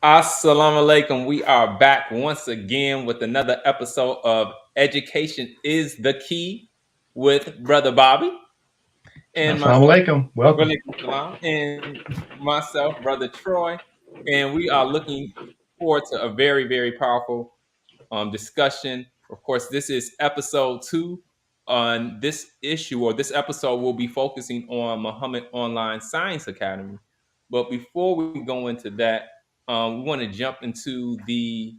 Assalamu alaikum. We are back once again with another episode of Education is the Key with Brother Bobby and Assalamu myself, alaikum. Welcome. Walaikum Salam, and myself, Brother Troy. And we are looking forward to a very, very powerful discussion. Of course, this is episode 2. On this issue or this episode, we'll be focusing on Muhammad Online Science Academy. But before we go into that, we want to jump into the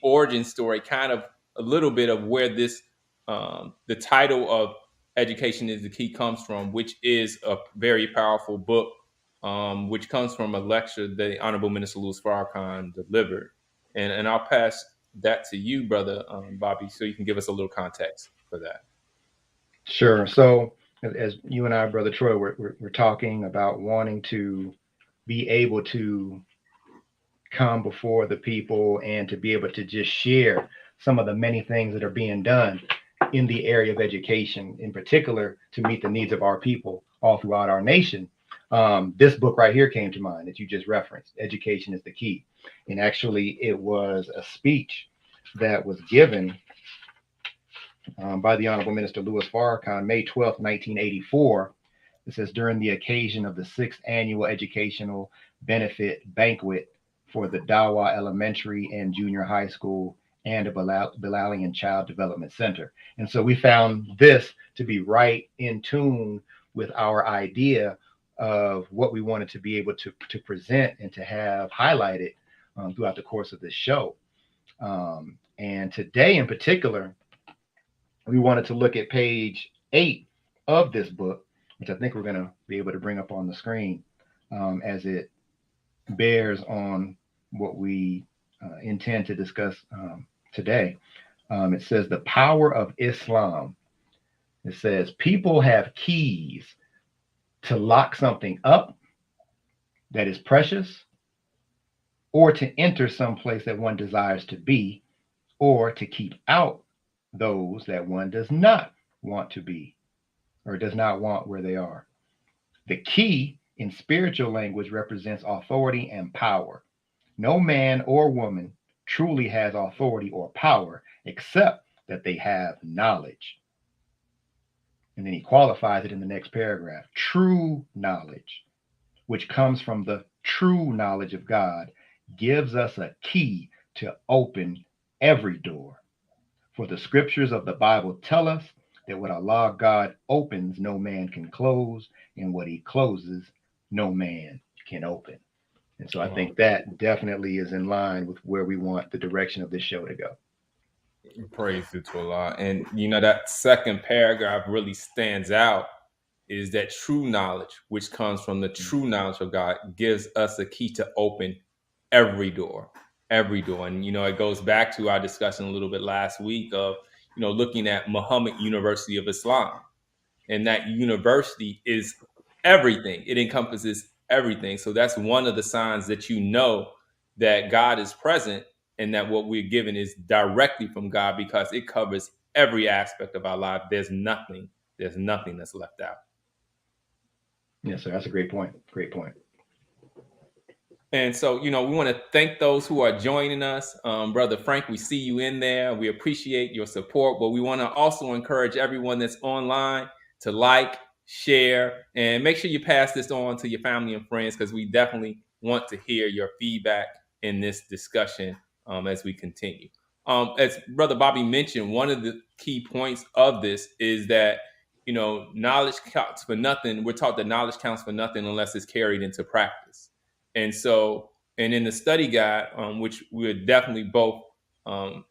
origin story, kind of a little bit of where this the title of Education is the Key comes from, which is a very powerful book, which comes from a lecture that the Honorable Minister Louis Farrakhan delivered. And I'll pass that to you, brother Bobby, so you can give us a little context for that. Sure. So, as you and I, Brother Troy, we're talking about wanting to be able to come before the people and to be able to just share some of the many things that are being done in the area of education, in particular, to meet the needs of our people all throughout our nation. This book right here came to mind that you just referenced, Education is the Key. And actually, it was a speech that was given by the Honorable Minister Louis Farrakhan, May 12th, 1984. It says, during the occasion of the 6th Annual Educational Benefit Banquet for the Dawa Elementary and Junior High School and the Bilalian Child Development Center. And so we found this to be right in tune with our idea of what we wanted to be able to present and to have highlighted throughout the course of this show. And today in particular, we wanted to look at page 8 of this book, which I think we're going to be able to bring up on the screen as it bears on what we intend to discuss today. It says the power of Islam. It says people have keys to lock something up that is precious, or to enter some place that one desires to be, or to keep out those that one does not want to be or does not want where they are. The key in spiritual language represents authority and power. No man or woman truly has authority or power except that they have knowledge. And then he qualifies it in the next paragraph. True knowledge, which comes from the true knowledge of God, gives us a key to open every door. For the scriptures of the Bible tell us that what Allah God opens, no man can close, and what he closes, no man can open. And so I think that definitely is in line with where we want the direction of this show to go. Praise to Allah. And that second paragraph really stands out, is that true knowledge, which comes from the true knowledge of God, gives us a key to open every door. Every door. And it goes back to our discussion a little bit last week of looking at Muhammad University of Islam. And that university is everything. It encompasses everything. So that's one of the signs that that God is present and that what we're given is directly from God, because it covers every aspect of our life. There's nothing that's left out. Yes, sir. That's a great point. Great point. And so, we want to thank those who are joining us. Brother Frank, we see you in there. We appreciate your support, but we want to also encourage everyone that's online to like, share, and make sure you pass this on to your family and friends, because we definitely want to hear your feedback in this discussion as we continue. As Brother Bobby mentioned, one of the key points of this is that, knowledge counts for nothing. We're taught that knowledge counts for nothing unless it's carried into practice. And so, and in the study guide, which we're definitely both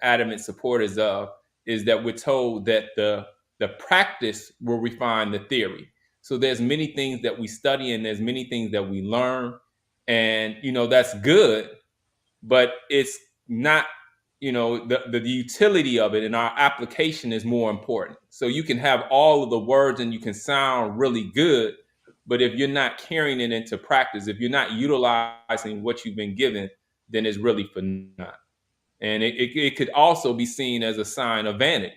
adamant supporters of, is that we're told that the practice will refine the theory. So there's many things that we study and there's many things that we learn, and that's good, but it's not, the utility of it and our application is more important. So you can have all of the words and you can sound really good, but if you're not carrying it into practice, if you're not utilizing what you've been given, then it's really for naught. And it could also be seen as a sign of vanity.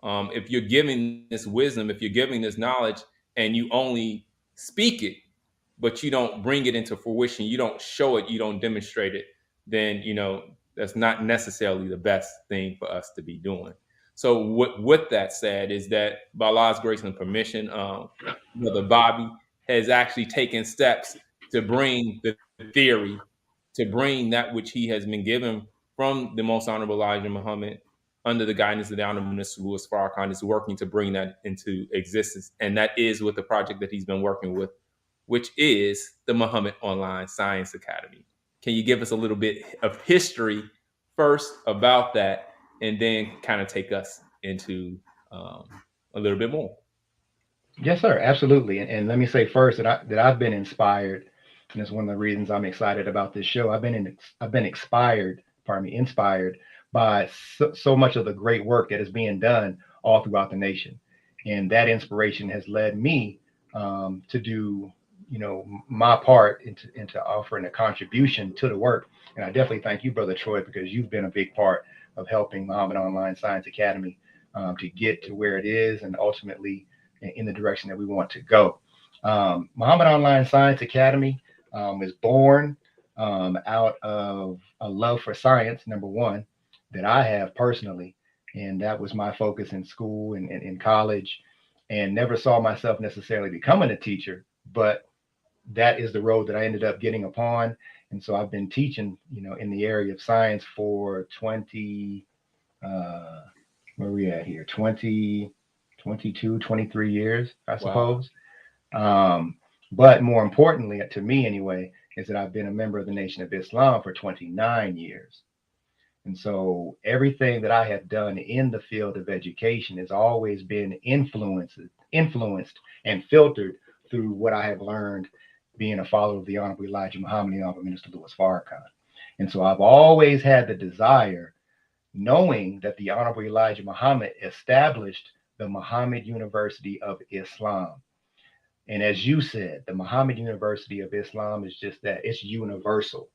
If you're giving this wisdom, if you're giving this knowledge and you only speak it, but you don't bring it into fruition, you don't show it, you don't demonstrate it, then that's not necessarily the best thing for us to be doing. So with that said, is that by Allah's grace and permission, Brother Bobby has actually taken steps to bring the theory, to bring that which he has been given from the Most Honorable Elijah Muhammad under the guidance of the Honorable Minister Louis Farrakhan, is working to bring that into existence. And that is with the project that he's been working with, which is the Muhammad Online Science Academy. Can you give us a little bit of history first about that, and then kind of take us into a little bit more? Yes, sir, absolutely. And let me say first that I've been inspired, and it's one of the reasons I'm excited about this show. I've been inspired by so much of the great work that is being done all throughout the nation, and that inspiration has led me to do my part into offering a contribution to the work. And I definitely thank you, Brother Troy, because you've been a big part of helping Muhammad Online Science Academy to get to where it is and ultimately in the direction that we want to go. Muhammad Online Science Academy was born out of a love for science, number one, that I have personally. And that was my focus in school and in college, and never saw myself necessarily becoming a teacher, but that is the road that I ended up getting upon. And so I've been teaching, in the area of science for 20, where are we at here? 20, 22, 23 years, I Wow. suppose. But more importantly, to me anyway, is that I've been a member of the Nation of Islam for 29 years. And so everything that I have done in the field of education has always been influenced and filtered through what I have learned being a follower of the Honorable Elijah Muhammad and the Honorable Minister Louis Farrakhan. And so I've always had the desire, knowing that the Honorable Elijah Muhammad established the Muhammad University of Islam. And as you said, the Muhammad University of Islam is just that, it's universal.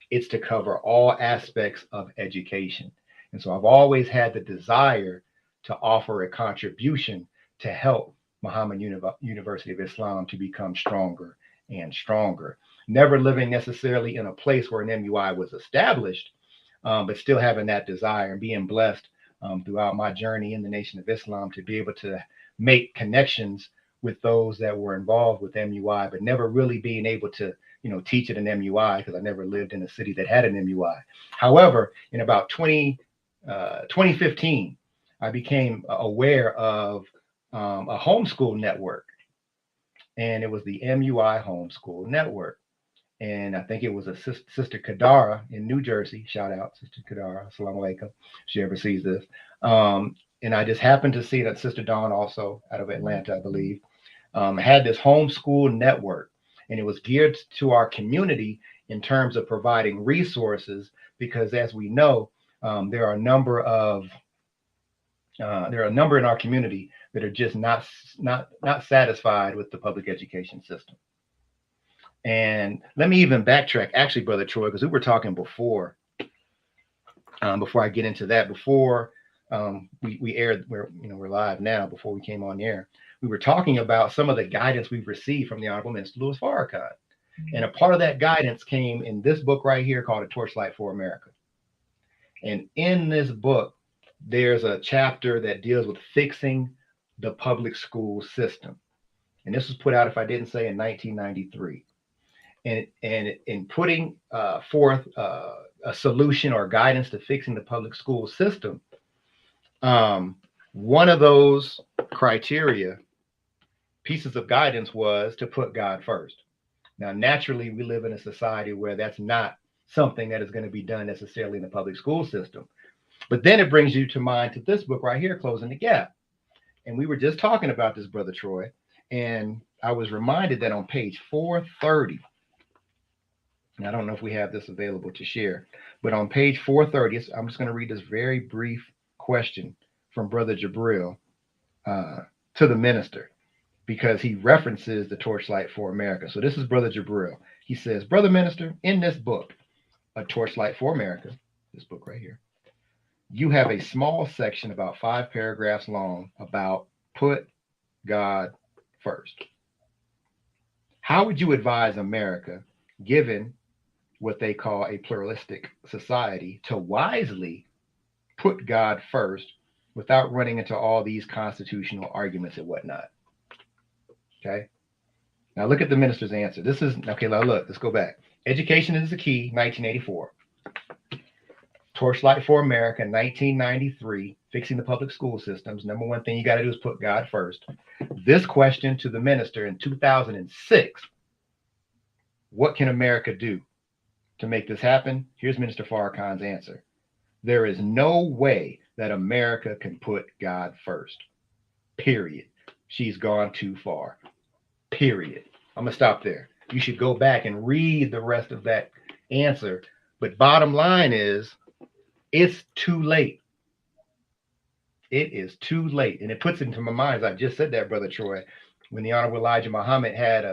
It's to cover all aspects of education. And so I've always had the desire to offer a contribution to help Muhammad University of Islam to become stronger and stronger. Never living necessarily in a place where an MUI was established, but still having that desire and being blessed throughout my journey in the Nation of Islam to be able to make connections with those that were involved with MUI, but never really being able to teach at an MUI because I never lived in a city that had an MUI. However, in about 2015, I became aware of a homeschool network, and it was the MUI Homeschool Network. And I think it was a Sister Kadara in New Jersey. Shout out, Sister Kadara. Assalamu alaikum. If she ever sees this. And I just happened to see that Sister Dawn, also out of Atlanta, I believe, had this homeschool network. And it was geared to our community in terms of providing resources, because as we know, there are a number in our community that are just not satisfied with the public education system. And let me even backtrack, actually, Brother Troy, because we were talking before I get into that, before we aired, we're live now, before we came on the air, we were talking about some of the guidance we've received from the Honorable Minister Louis Farrakhan. And a part of that guidance came in this book right here called A Torchlight for America. And in this book, there's a chapter that deals with fixing the public school system. And this was put out, if I didn't say, in 1993. And in putting forth a solution or guidance to fixing the public school system, one of those pieces of guidance, was to put God first. Now, naturally, we live in a society where that's not something that is going to be done necessarily in the public school system. But then it brings you to mind to this book right here, Closing the Gap. And we were just talking about this, Brother Troy, and I was reminded that on page 430, and I don't know if we have this available to share, but on page 430, I'm just going to read this very brief question from Brother Jabril to the minister, because he references the Torchlight for America. So this is Brother Jabril. He says, Brother Minister, in this book, A Torchlight for America, this book right here, you have a small section about 5 paragraphs long about put God first. How would you advise America, given what they call a pluralistic society to wisely put God first without running into all these constitutional arguments and whatnot. Okay. Now look at the minister's answer. This is okay. Now look, let's go back. Education is the key, 1984. Torchlight for America, 1993. Fixing the public school systems. Number one thing you got to do is put God first. This question to the minister in 2006: what can America do to make this happen? Here's Minister Farrakhan's answer: there is no way that America can put God first. Period. She's gone too far. Period. I'm going to stop there. You should go back and read the rest of that answer. But bottom line is, it's too late. It is too late. And it puts it into my mind, as I just said that, Brother Troy, when the Honorable Elijah Muhammad had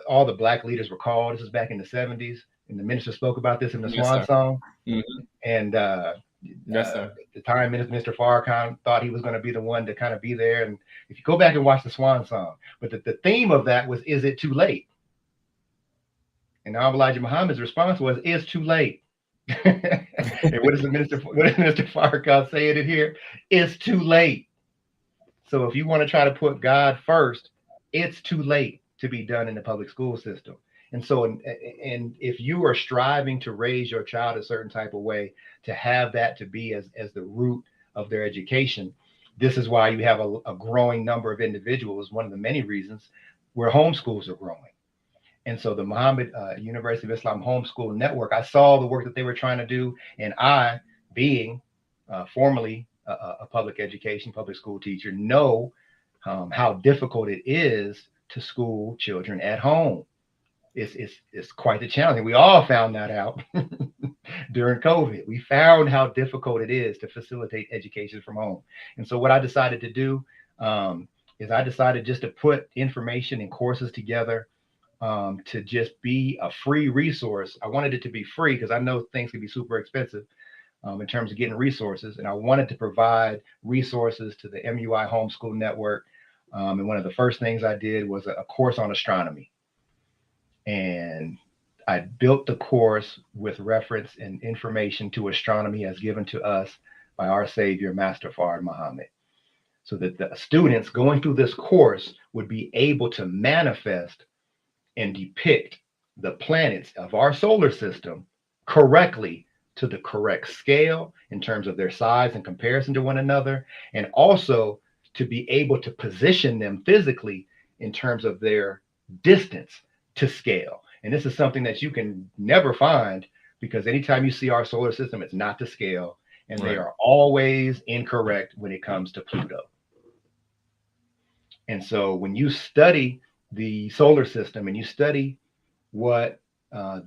all the black leaders were called. This is back in the 70s. And the minister spoke about this in the Yes, Swan sir. Song. Mm-hmm. And Yes, sir. at the time, Mr. Farrakhan thought he was going to be the one to kind of be there. And if you go back and watch the Swan Song, but the theme of that was, is it too late? And Honorable Elijah Muhammad's response was, it's too late. And what does Minister Farrakhan say in it here? It's too late. So if you want to try to put God first, it's too late to be done in the public school system. And so, and if you are striving to raise your child a certain type of way, to have that to be as the root of their education, this is why you have a growing number of individuals, one of the many reasons where homeschools are growing. And so the Muhammad University of Islam Homeschool Network, I saw the work that they were trying to do. And I, being formerly a public education, public school teacher, know how difficult it is to school children at home. It's quite the challenge. We all found that out during COVID. We found how difficult it is to facilitate education from home. And so what I decided to do is I decided just to put information and courses together to just be a free resource. I wanted it to be free because I know things can be super expensive in terms of getting resources. And I wanted to provide resources to the MUI Homeschool Network. And one of the first things I did was a course on astronomy. And I built the course with reference and information to astronomy as given to us by our Savior, Master Farrakhan Muhammad, so that the students going through this course would be able to manifest and depict the planets of our solar system correctly, to the correct scale in terms of their size in comparison to one another, and also to be able to position them physically in terms of their distance to scale. And this is something that you can never find, because anytime you see our solar system, it's not to scale, and they are always incorrect when it comes to Pluto. And so when you study the solar system and you study what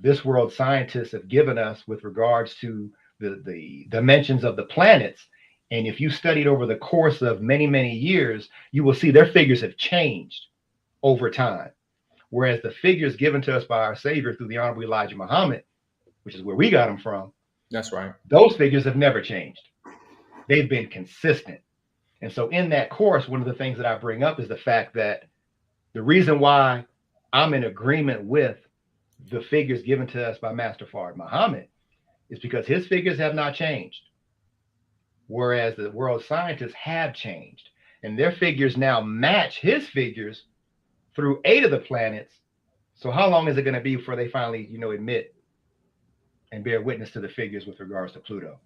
this world scientists have given us with regards to the dimensions of the planets, and if you studied over the course of many, many years, you will see their figures have changed over time. Whereas the figures given to us by our Savior through the Honorable Elijah Muhammad, which is where we got them from, that's right, those figures have never changed. They've been consistent. And so in that course, one of the things that I bring up is the fact that the reason why I'm in agreement with the figures given to us by Master Farrakhan Muhammad is because his figures have not changed, whereas the world scientists have changed. And their figures now match his figures through 8 of the planets. So how long is it going to be before they finally, admit and bear witness to the figures with regards to Pluto?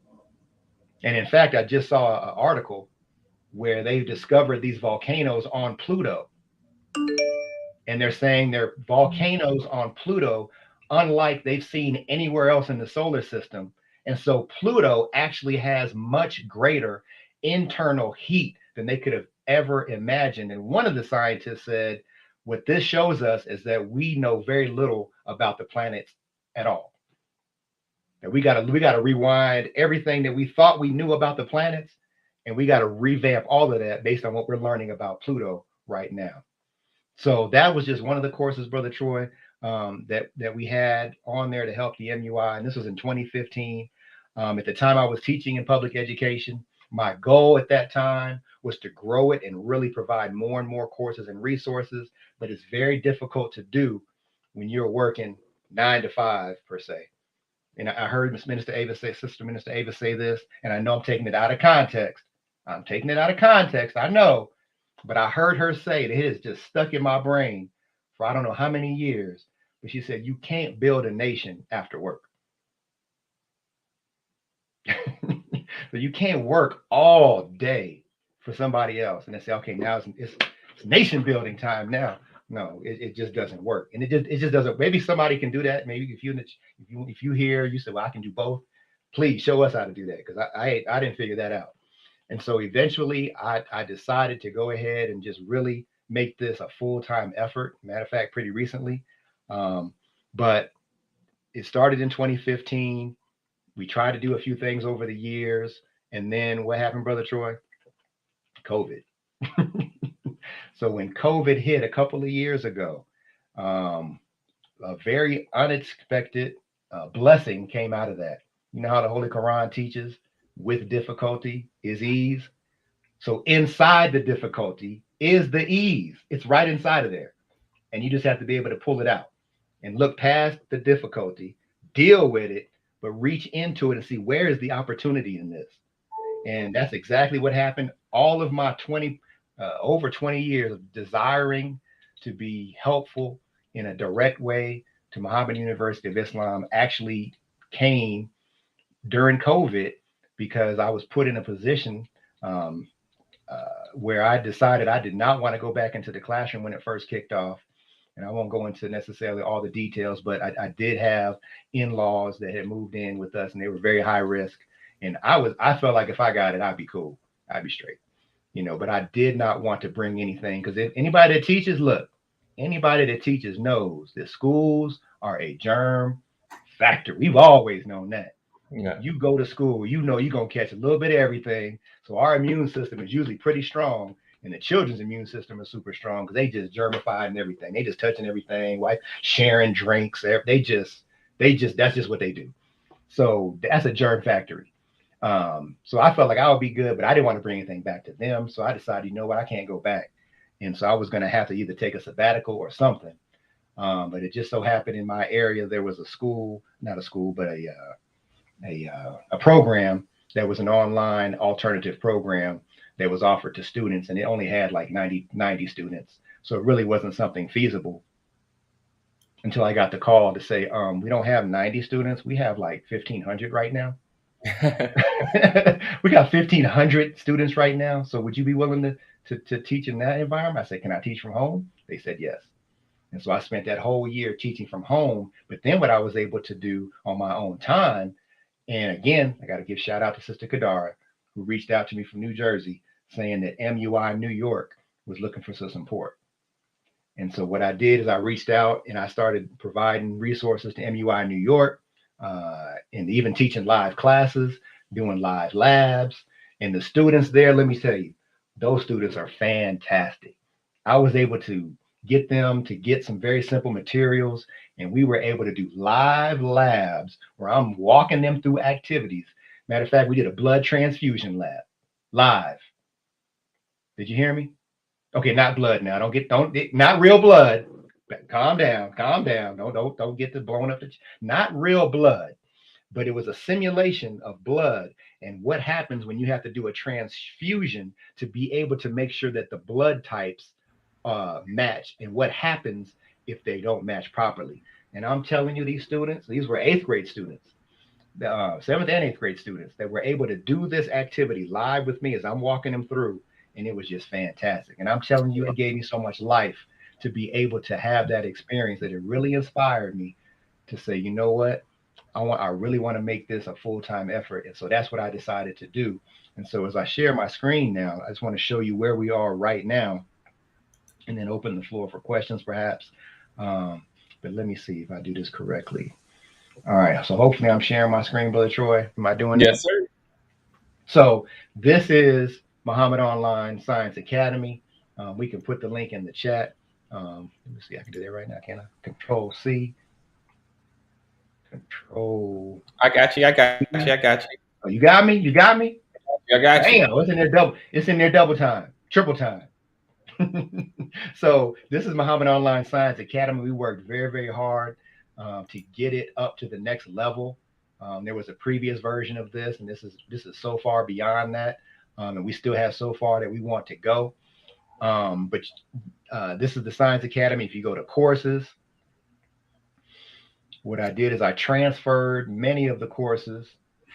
And in fact, I just saw an article where they've discovered these volcanoes on Pluto. And they're saying they're volcanoes on Pluto, unlike they've seen anywhere else in the solar system. And so Pluto actually has much greater internal heat than they could have ever imagined. And one of the scientists said, what this shows us is that we know very little about the planets at all. That we got to rewind everything that we thought we knew about the planets, and we got to revamp all of that based on what we're learning about Pluto right now. So that was just one of the courses, Brother Troy, that we had on there to help the MUI. And this was in 2015. At the time I was teaching in public education, my goal at that time was to grow it and really provide more and more courses and resources. But it's very difficult to do when you're working 9 to 5 per se. And I heard Sister Minister Ava say this, and I know I'm taking it out of context. I'm taking it out of context. I know, but I heard her say that it has just stuck in my brain for I don't know how many years. But she said, you can't build a nation after work. So you can't work all day for somebody else and then say, okay, now it's nation building time now. No, it just doesn't work, and it just doesn't. Maybe somebody can do that. Maybe if you hear you say, well, I can do both. Please show us how to do that, because I didn't figure that out. And so eventually I decided to go ahead and just really make this a full-time effort. Matter of fact, pretty recently, but it started in 2015. We tried to do a few things over the years, and then what happened, Brother Troy? COVID. So when COVID hit a couple of years ago, um, a very unexpected blessing came out of that. You know how the Holy Quran teaches, with difficulty is ease. So inside the difficulty is the ease. It's right inside of there. And you just have to be able to pull it out and look past the difficulty, deal with it, but reach into it and see where is the opportunity in this. And that's exactly what happened. All of my over 20 years of desiring to be helpful in a direct way to Muhammad University of Islam actually came during COVID, because I was put in a position um, where I decided I did not want to go back into the classroom when it first kicked off. And I won't go into necessarily all the details, but I did have in-laws that had moved in with us, and they were very high risk. And I felt like if I got it, I'd be cool. I'd be straight, but I did not want to bring anything, because if anybody that teaches, look, anybody that teaches knows that schools are a germ factory. We've always known that. Yeah. You go to school, you're going to catch a little bit of everything. So our immune system is usually pretty strong, and the children's immune system is super strong because they just germified and everything. They just touching everything, wife sharing drinks. That's just what they do. So that's a germ factory. So I felt like I would be good, but I didn't want to bring anything back to them. So I decided, you know what, I can't go back. And so I was going to have to either take a sabbatical or something. But it just so happened in my area, there was a school, not a school, but a program that was an online alternative program that was offered to students, and it only had like 90 students. So it really wasn't something feasible until I got the call to say, we don't have 90 students. We have like 1,500 right now. We got 1,500 students right now. So would you be willing to teach in that environment? I said, can I teach from home? They said yes. And so I spent that whole year teaching from home. But then what I was able to do on my own time, and again, I got to give shout out to Sister Kadara, who reached out to me from New Jersey saying that MUI New York was looking for some support. And so what I did is I reached out and I started providing resources to MUI New York, and even teaching live classes, doing live labs. And the students there, let me tell you, those students are fantastic. I was able to get them to get some very simple materials, and we were able to do live labs where I'm walking them through activities. Matter of fact, we did a blood transfusion lab live. Did you hear me? Okay, not blood now. Not real blood. Calm down, calm down. Don't get the blown up. Not real blood, but it was a simulation of blood and what happens when you have to do a transfusion to be able to make sure that the blood types match, and what happens if they don't match properly. And I'm telling you, these students, these were eighth grade students, seventh and eighth grade students that were able to do this activity live with me as I'm walking them through, and it was just fantastic. And I'm telling you, it gave me so much life to be able to have that experience that it really inspired me to say, you know what, I really want to make this a full-time effort. And so that's what I decided to do. And so as I share my screen now, I just want to show you where we are right now, and then open the floor for questions perhaps. Um, but let me see if I do this correctly. All right, so hopefully I'm sharing my screen, Brother Troy. Am I doing Yes, that? sir. So this is Muhammad Online Science Academy. We can put the link in the chat. Let me see, I can do that right now, can I? Control C. Control. I got you. I got you. I got you. Oh, you got me? You got me? I got you. Damn, it's in there double. It's in there double time, triple time. So this is Muhammad Online Science Academy. We worked very, very hard to get it up to the next level. There was a previous version of this, and this is so far beyond that, and we still have so far that we want to go. But this is the Science Academy. If you go to courses, what I did is I transferred many of the courses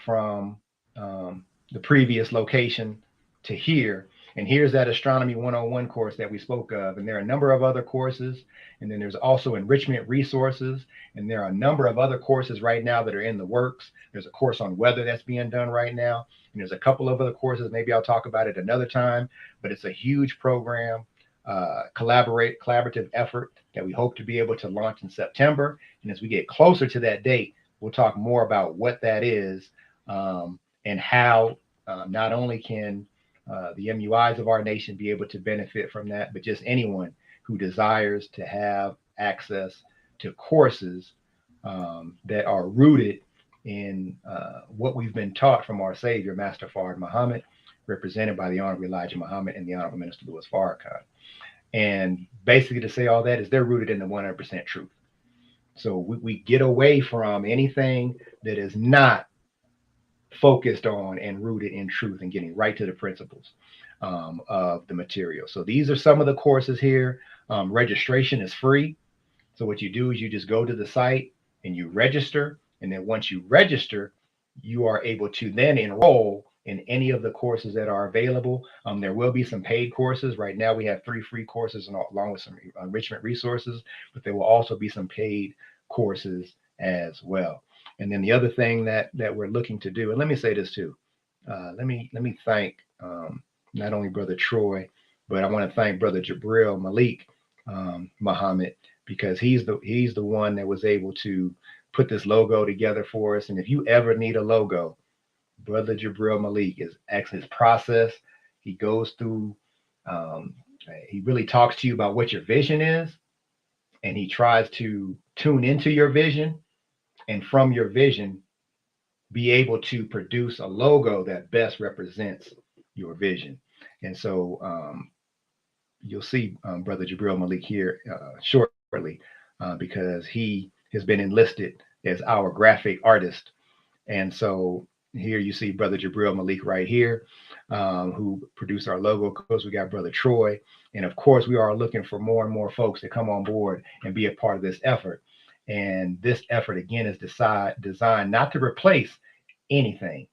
from the previous location to here. And here's that Astronomy 101 course that we spoke of. And there are a number of other courses. And then there's also enrichment resources. And there are a number of other courses right now that are in the works. There's a course on weather that's being done right now. And there's a couple of other courses. Maybe I'll talk about it another time. But it's a huge program, collaborative effort that we hope to be able to launch in September. And as we get closer to that date, we'll talk more about what that is, and how not only can the MUIs of our nation be able to benefit from that, but just anyone who desires to have access to courses that are rooted in what we've been taught from our Savior, Master Fard Muhammad, represented by the Honorable Elijah Muhammad and the Honorable Minister Louis Farrakhan. And basically, to say all that is they're rooted in the 100% truth. So we get away from anything that is not focused on and rooted in truth, and getting right to the principles of the material. So these are some of the courses here. Registration is free. So what you do is you just go to the site and you register. And then once you register, you are able to then enroll in any of the courses that are available. There will be some paid courses. Right now we have 3 free courses along with some enrichment resources, but there will also be some paid courses as well. And then the other thing that we're looking to do, and let me say this too, let me thank not only Brother Troy, but I want to thank Brother Jabril Malik Muhammad, because he's the one that was able to put this logo together for us. And if you ever need a logo, Brother Jabril Malik is excellent. His process, he goes through, he really talks to you about what your vision is, and he tries to tune into your vision, and from your vision, be able to produce a logo that best represents your vision. And so you'll see Brother Jabril Malik here shortly, because he has been enlisted as our graphic artist. And so here you see Brother Jabril Malik right here, who produced our logo. Of course, we got Brother Troy. And of course, we are looking for more and more folks to come on board and be a part of this effort. And this effort, again, is designed not to replace anything.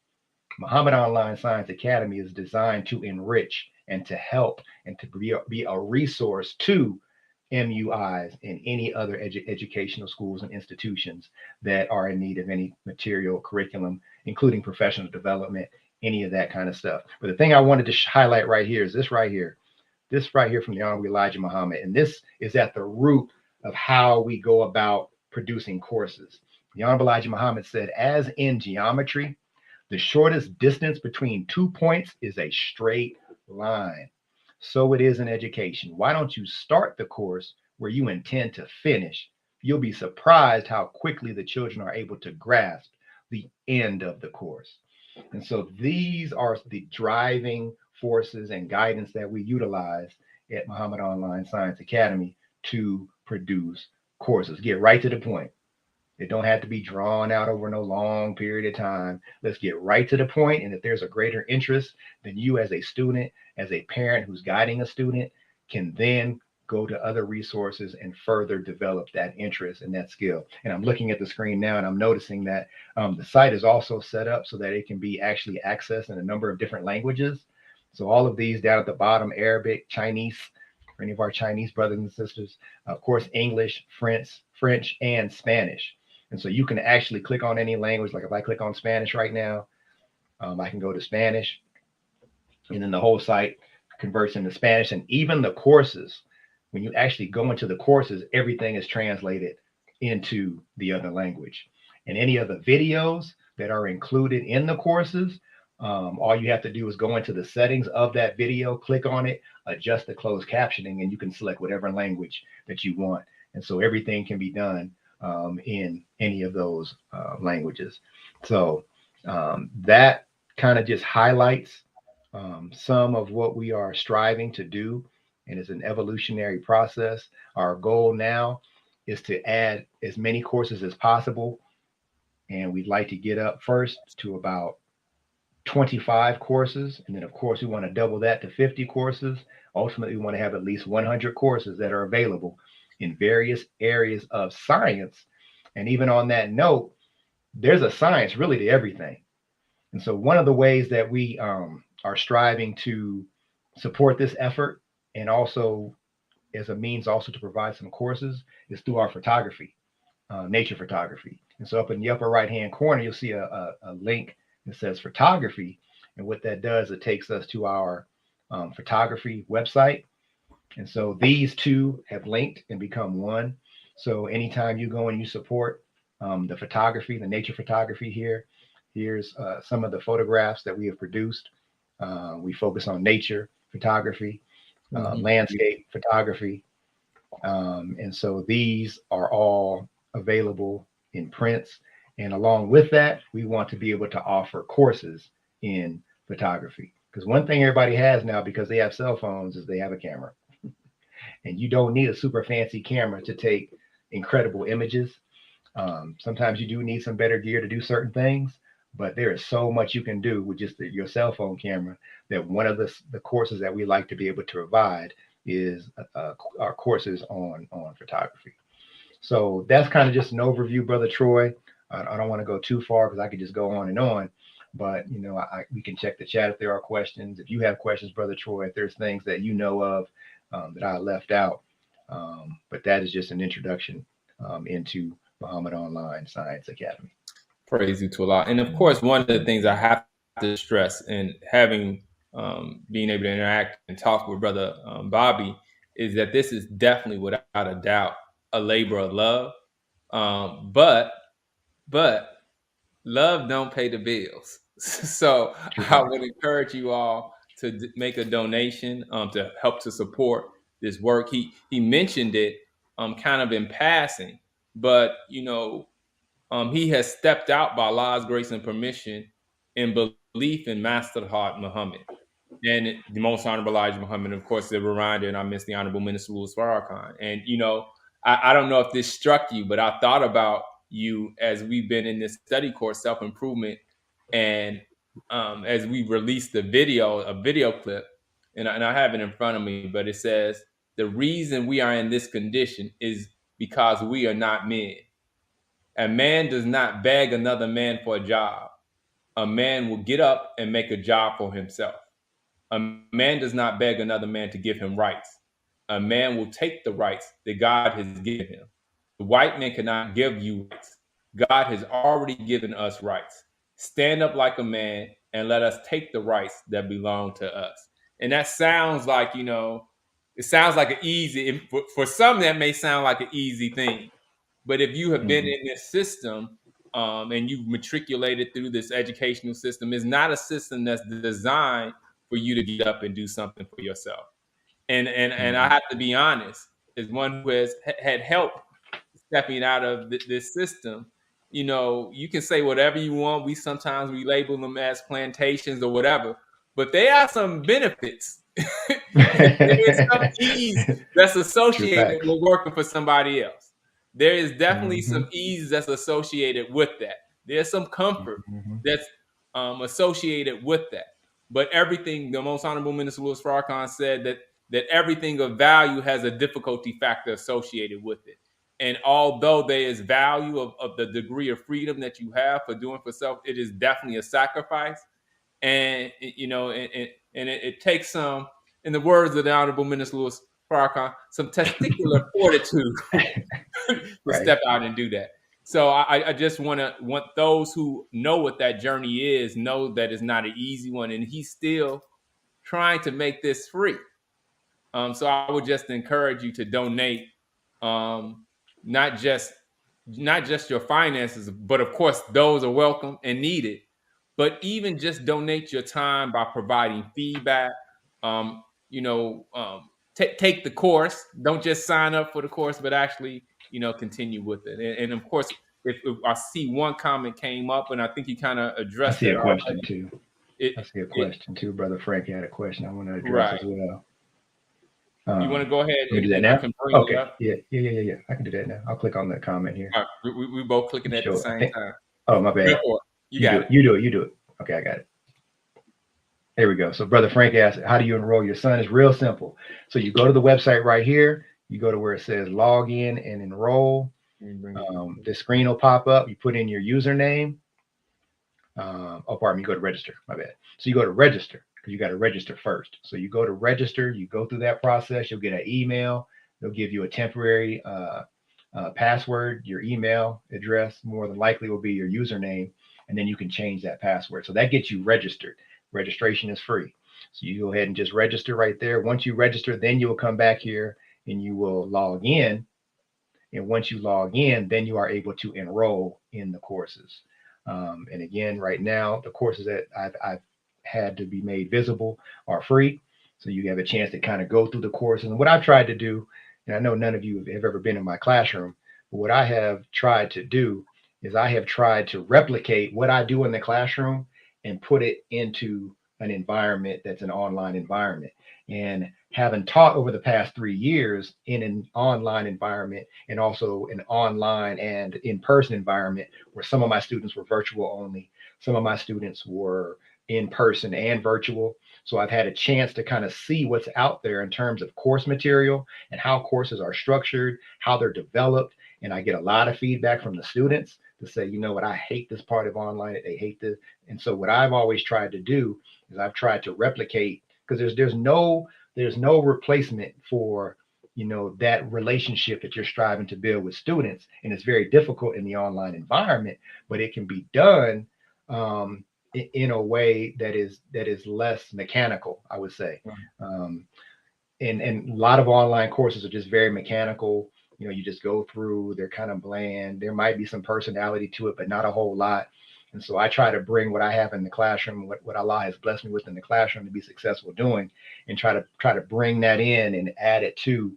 Muhammad Online Science Academy is designed to enrich and to help and to be a resource to MUIs and any other educational schools and institutions that are in need of any material, curriculum, including professional development, any of that kind of stuff. But the thing I wanted to highlight right here is this right here from the Honorable Elijah Muhammad. And this is at the root of how we go about producing courses. The Honorable Elijah Muhammad said, as in geometry, the shortest distance between 2 points is a straight line. So it is in education. Why don't you start the course where you intend to finish? You'll be surprised how quickly the children are able to grasp the end of the course. And so these are the driving forces and guidance that we utilize at Muhammad Online Science Academy to produce courses. Get right to the point. It don't have to be drawn out over no long period of time. Let's get right to the point. And if there's a greater interest, then you as a student, as a parent who's guiding a student, can then go to other resources and further develop that interest and that skill. And I'm looking at the screen now, and I'm noticing that the site is also set up so that it can be actually accessed in a number of different languages. So all of these down at the bottom: Arabic, Chinese, for any of our Chinese brothers and sisters, of course, English, French, and Spanish. And so you can actually click on any language. Like if I click on Spanish right now, I can go to Spanish, and then the whole site converts into Spanish. And even the courses, when you actually go into the courses, everything is translated into the other language. And any of the videos that are included in the courses, all you have to do is go into the settings of that video, click on it, adjust the closed captioning, and you can select whatever language that you want. And so everything can be done in any of those languages. So that kind of just highlights some of what we are striving to do, and it's an evolutionary process. Our goal now is to add as many courses as possible. And we'd like to get up first to about 25 courses. And then, of course, we want to double that to 50 courses. Ultimately, we want to have at least 100 courses that are available in various areas of science. And even on that note, there's a science really to everything. And so, one of the ways that we are striving to support this effort, and also as a means also to provide some courses, is through our photography, nature photography. And so up in the upper right hand corner, you'll see a link that says photography. And what that does, it takes us to our photography website. And so these two have linked and become one. So anytime you go and you support the photography, the nature photography here, here's some of the photographs that we have produced. We focus on nature photography, landscape photography. And so these are all available in prints. And along with that, we want to be able to offer courses in photography. Because one thing everybody has now, because they have cell phones, is they have a camera. And you don't need a super fancy camera to take incredible images. Sometimes you do need some better gear to do certain things, but there is so much you can do with just your cell phone camera, that one of the courses that we like to be able to provide is our courses on photography. So that's kind of just an overview, Brother Troy. I don't want to go too far because I could just go on and on. But we can check the chat if there are questions. If you have questions, Brother Troy, if there's things that you know of that I left out. But that is just an introduction into Muhammad Online Science Academy. Praise you to Allah. And of course, one of the things I have to stress in having being able to interact and talk with Brother Bobby is that this is definitely, without a doubt, a labor of love. But love don't pay the bills. So I would encourage you all to make a donation to help to support this work. He mentioned it kind of in passing, but he has stepped out by Allah's grace and permission in belief in Master Heart Muhammad and the most honorable Elijah Muhammad. Of course, the reminder, and I miss the honorable Minister Louis Farrakhan. And I don't know if this struck you, but I thought about you as we've been in this study course, self-improvement, and as we released a video clip, and I have it in front of me, but it says, the reason we are in this condition is because we are not men. A man does not beg another man for a job. A man will get up and make a job for himself. A man does not beg another man to give him rights. A man will take the rights that God has given him. The white man cannot give you rights. God has already given us rights. Stand up like a man and let us take the rights that belong to us. And that sounds like, it sounds like an easy, for some that may sound like an easy thing. But if you have been in this system and you've matriculated through this educational system, it's not a system that's designed for you to get up and do something for yourself. And I have to be honest, as one who has had help stepping out of this system, you can say whatever you want. Sometimes we label them as plantations or whatever, but there are some benefits. There is some ease that's associated with working for somebody else. There is definitely some ease that's associated with that. There's some comfort that's associated with that. But everything, the most honorable Minister Louis Farrakhan said that everything of value has a difficulty factor associated with it. And although there is value of the degree of freedom that you have for doing for self, it is definitely a sacrifice. And it takes some, in the words of the Honorable Minister Louis Farrakhan, some testicular fortitude to step out and do that. So I just want those who know what that journey is, know that it's not an easy one, and he's still trying to make this free. So I would just encourage you to donate, not just your finances, but of course those are welcome and needed. But even just donate your time by providing feedback. Take the course. Don't just sign up for the course, but actually, continue with it. And of course, if I see one comment came up, and I think you kind of addressed it. I see a question too. I see a question too. Brother Frank had a question I want to address as well. You want to go ahead Let me do that and I now. can bring you Okay. up. Yeah. I can do that now. I'll click on the comment here. We both clicking at the Show. I same think. time. Oh, my Go bad. for it. You You do got it. it. You do it. Okay, I got it. There we go. So Brother Frank asked, how do you enroll your son? It's real simple. So you go to the website right here. You go to where it says log in and enroll. The screen will pop up. You put in your username. Pardon me, you go to register. My bad. So you go to register because you got to register first. So you go to register. You go through that process. You'll get an email. They'll give you a temporary password. Your email address more than likely will be your username, and then you can change that password. So that gets you registered. Registration is free. So you go ahead and just register right there. Once you register, then you will come back here and you will log in. And once you log in, then you are able to enroll in the courses. And again, right now, the courses that I've had to be made visible are free. So you have a chance to kind of go through the courses. And what I've tried to do, and I know none of you have ever been in my classroom, but what I have tried to do is I have tried to replicate what I do in the classroom and put it into an environment that's an online environment. And having taught over the past 3 years in an online environment and also an online and in-person environment where some of my students were virtual only, some of my students were in person and virtual. So I've had a chance to kind of see what's out there in terms of course material and how courses are structured, how they're developed. And I get a lot of feedback from the students to say, you know what, I hate this part of online. They hate this. And so what I've always tried to do is I've tried to replicate because there's no replacement for that relationship that you're striving to build with students, and it's very difficult in the online environment, but it can be done in a way that is less mechanical, I would say. um, and a lot of online courses are just very mechanical. You just go through, they're kind of bland. There might be some personality to it, but not a whole lot. And so I try to bring what I have in the classroom, what Allah has blessed me with in the classroom to be successful doing, and try to bring that in and add it to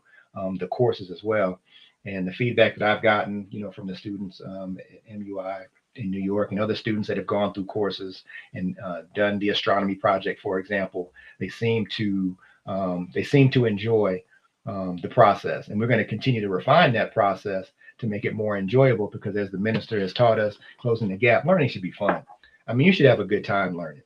the courses as well. And the feedback that I've gotten, from the students at MUI in New York and other students that have gone through courses and done the astronomy project, for example, they seem to enjoy the process. And we're going to continue to refine that process to make it more enjoyable because, as the minister has taught us, closing the gap, learning should be fun. I mean, you should have a good time learning.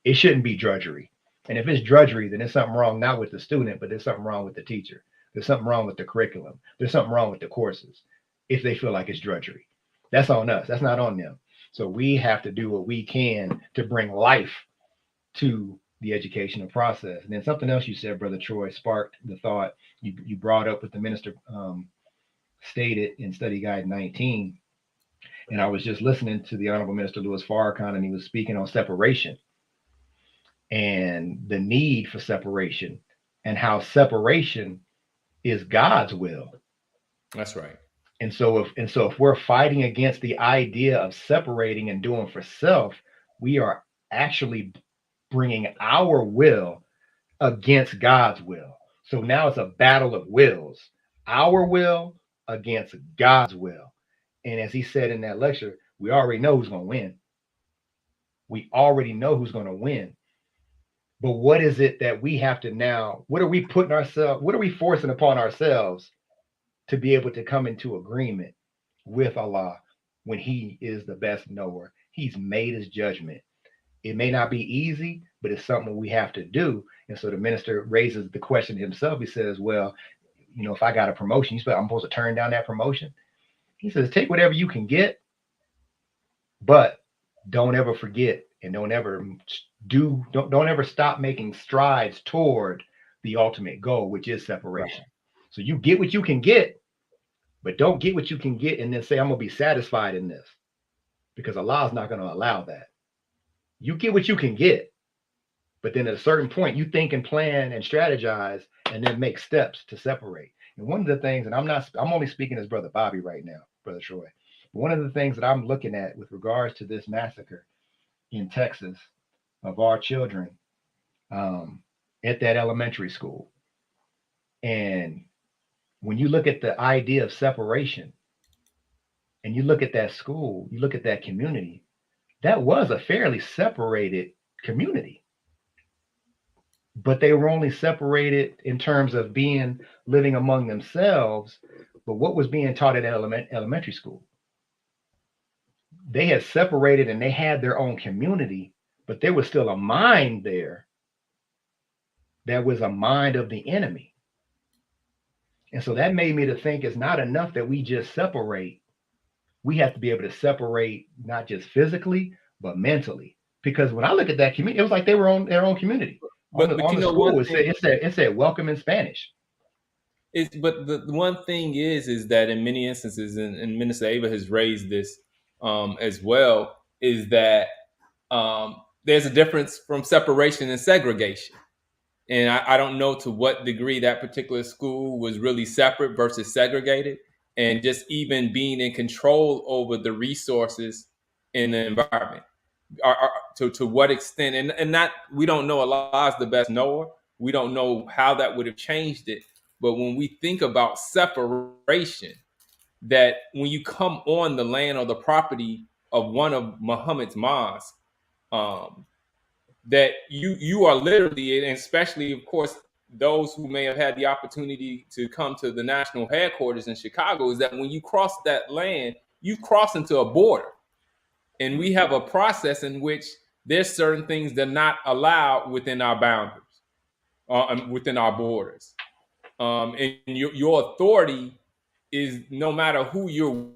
It shouldn't be drudgery. And if it's drudgery, then there's something wrong, not with the student, but there's something wrong with the teacher. There's something wrong with the curriculum. There's something wrong with the courses if they feel like it's drudgery. That's on us. That's not on them. So we have to do what we can to bring life to the educational process. And then something else you said, Brother Troy, sparked the thought you brought up with the minister stated in Study Guide 19. And I was just listening to the Honorable Minister Louis Farrakhan, and he was speaking on separation and the need for separation and how separation is God's will. That's right. And so if we're fighting against the idea of separating and doing for self, we are actually bringing our will against God's will. So now it's a battle of wills, our will against God's will. And as he said in that lecture, we already know who's going to win. We already know who's going to win. But what is it that we have to now? What are we putting ourselves, what are we forcing upon ourselves to be able to come into agreement with Allah when He is the best knower? He's made His judgment. It may not be easy, but it's something we have to do. And so the minister raises the question himself. He says, well, if I got a promotion, I'm supposed to turn down that promotion? He says, take whatever you can get, but don't ever forget and don't ever stop making strides toward the ultimate goal, which is separation. Right. So you get what you can get, but don't get what you can get and then say, I'm going to be satisfied in this, because Allah is not going to allow that. You get what you can get, but then at a certain point, you think and plan and strategize and then make steps to separate. And one of the things, and I'm only speaking as Brother Bobby right now, Brother Troy. But one of the things that I'm looking at with regards to this massacre in Texas of our children at that elementary school. And when you look at the idea of separation and you look at that school, you look at that community, that was a fairly separated community. but they were only separated in terms of being living among themselves. But what was being taught at elementary school? They had separated and they had their own community, but there was still a mind there that was a mind of the enemy. And so that made me to think it's not enough that we just separate. We have to be able to separate not just physically, but mentally. Because when I look at that community, it was like they were on their own community. On But the school, it said welcome in Spanish. but the one thing is that in many instances, and Minister Ava has raised this as well, is that there's a difference from separation and segregation. And I don't know to what degree that particular school was really separate versus segregated, and just even being in control over the resources in the environment. To what extent, and not, we don't know, Allah is the best knower. We don't know how that would have changed it. But when we think about separation, that when you come on the land or the property of one of Muhammad's mosques, um, that you are literally, and especially of course those who may have had the opportunity to come to the national headquarters in Chicago, is that when you cross that land, you cross into a border. And we have a process in which there's certain things that are not allowed within our boundaries, within our borders. And your authority is, no matter who you're.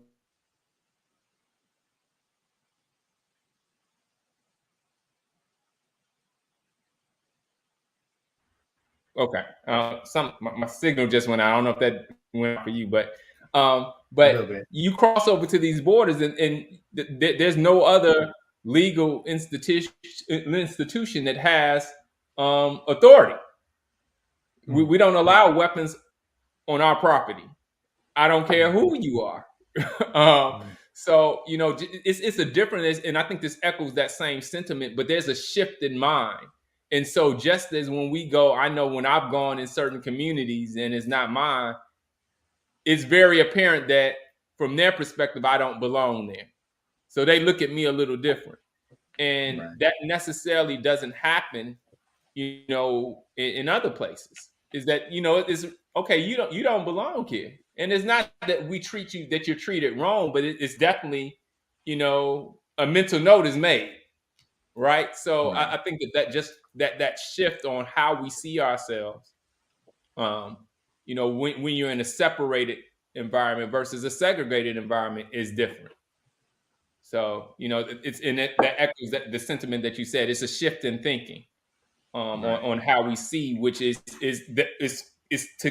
Okay. My signal just went out. I don't know if that went out for you, A but little bit. you cross over to these borders, and there's no other legal institution that has authority. Mm. We don't allow weapons on our property. I don't care Mm. who you are. um, Mm. so it's a difference, and I think this echoes that same sentiment. But there's a shift in mind, and so just as when we go, I know when I've gone in certain communities and it's not mine, it's very apparent that from their perspective, I don't belong there. So they look at me a little different, and Right. that necessarily doesn't happen, in other places. Is that, it's okay, you don't belong here. And it's not that we treat you, that you're treated wrong, but it's definitely, a mental note is made, right? So Right. I think that shift on how we see ourselves, um, when you're in a separated environment versus a segregated environment, is different. So it's in it, that echoes the sentiment that you said. It's a shift in thinking, Right. on how we see, which is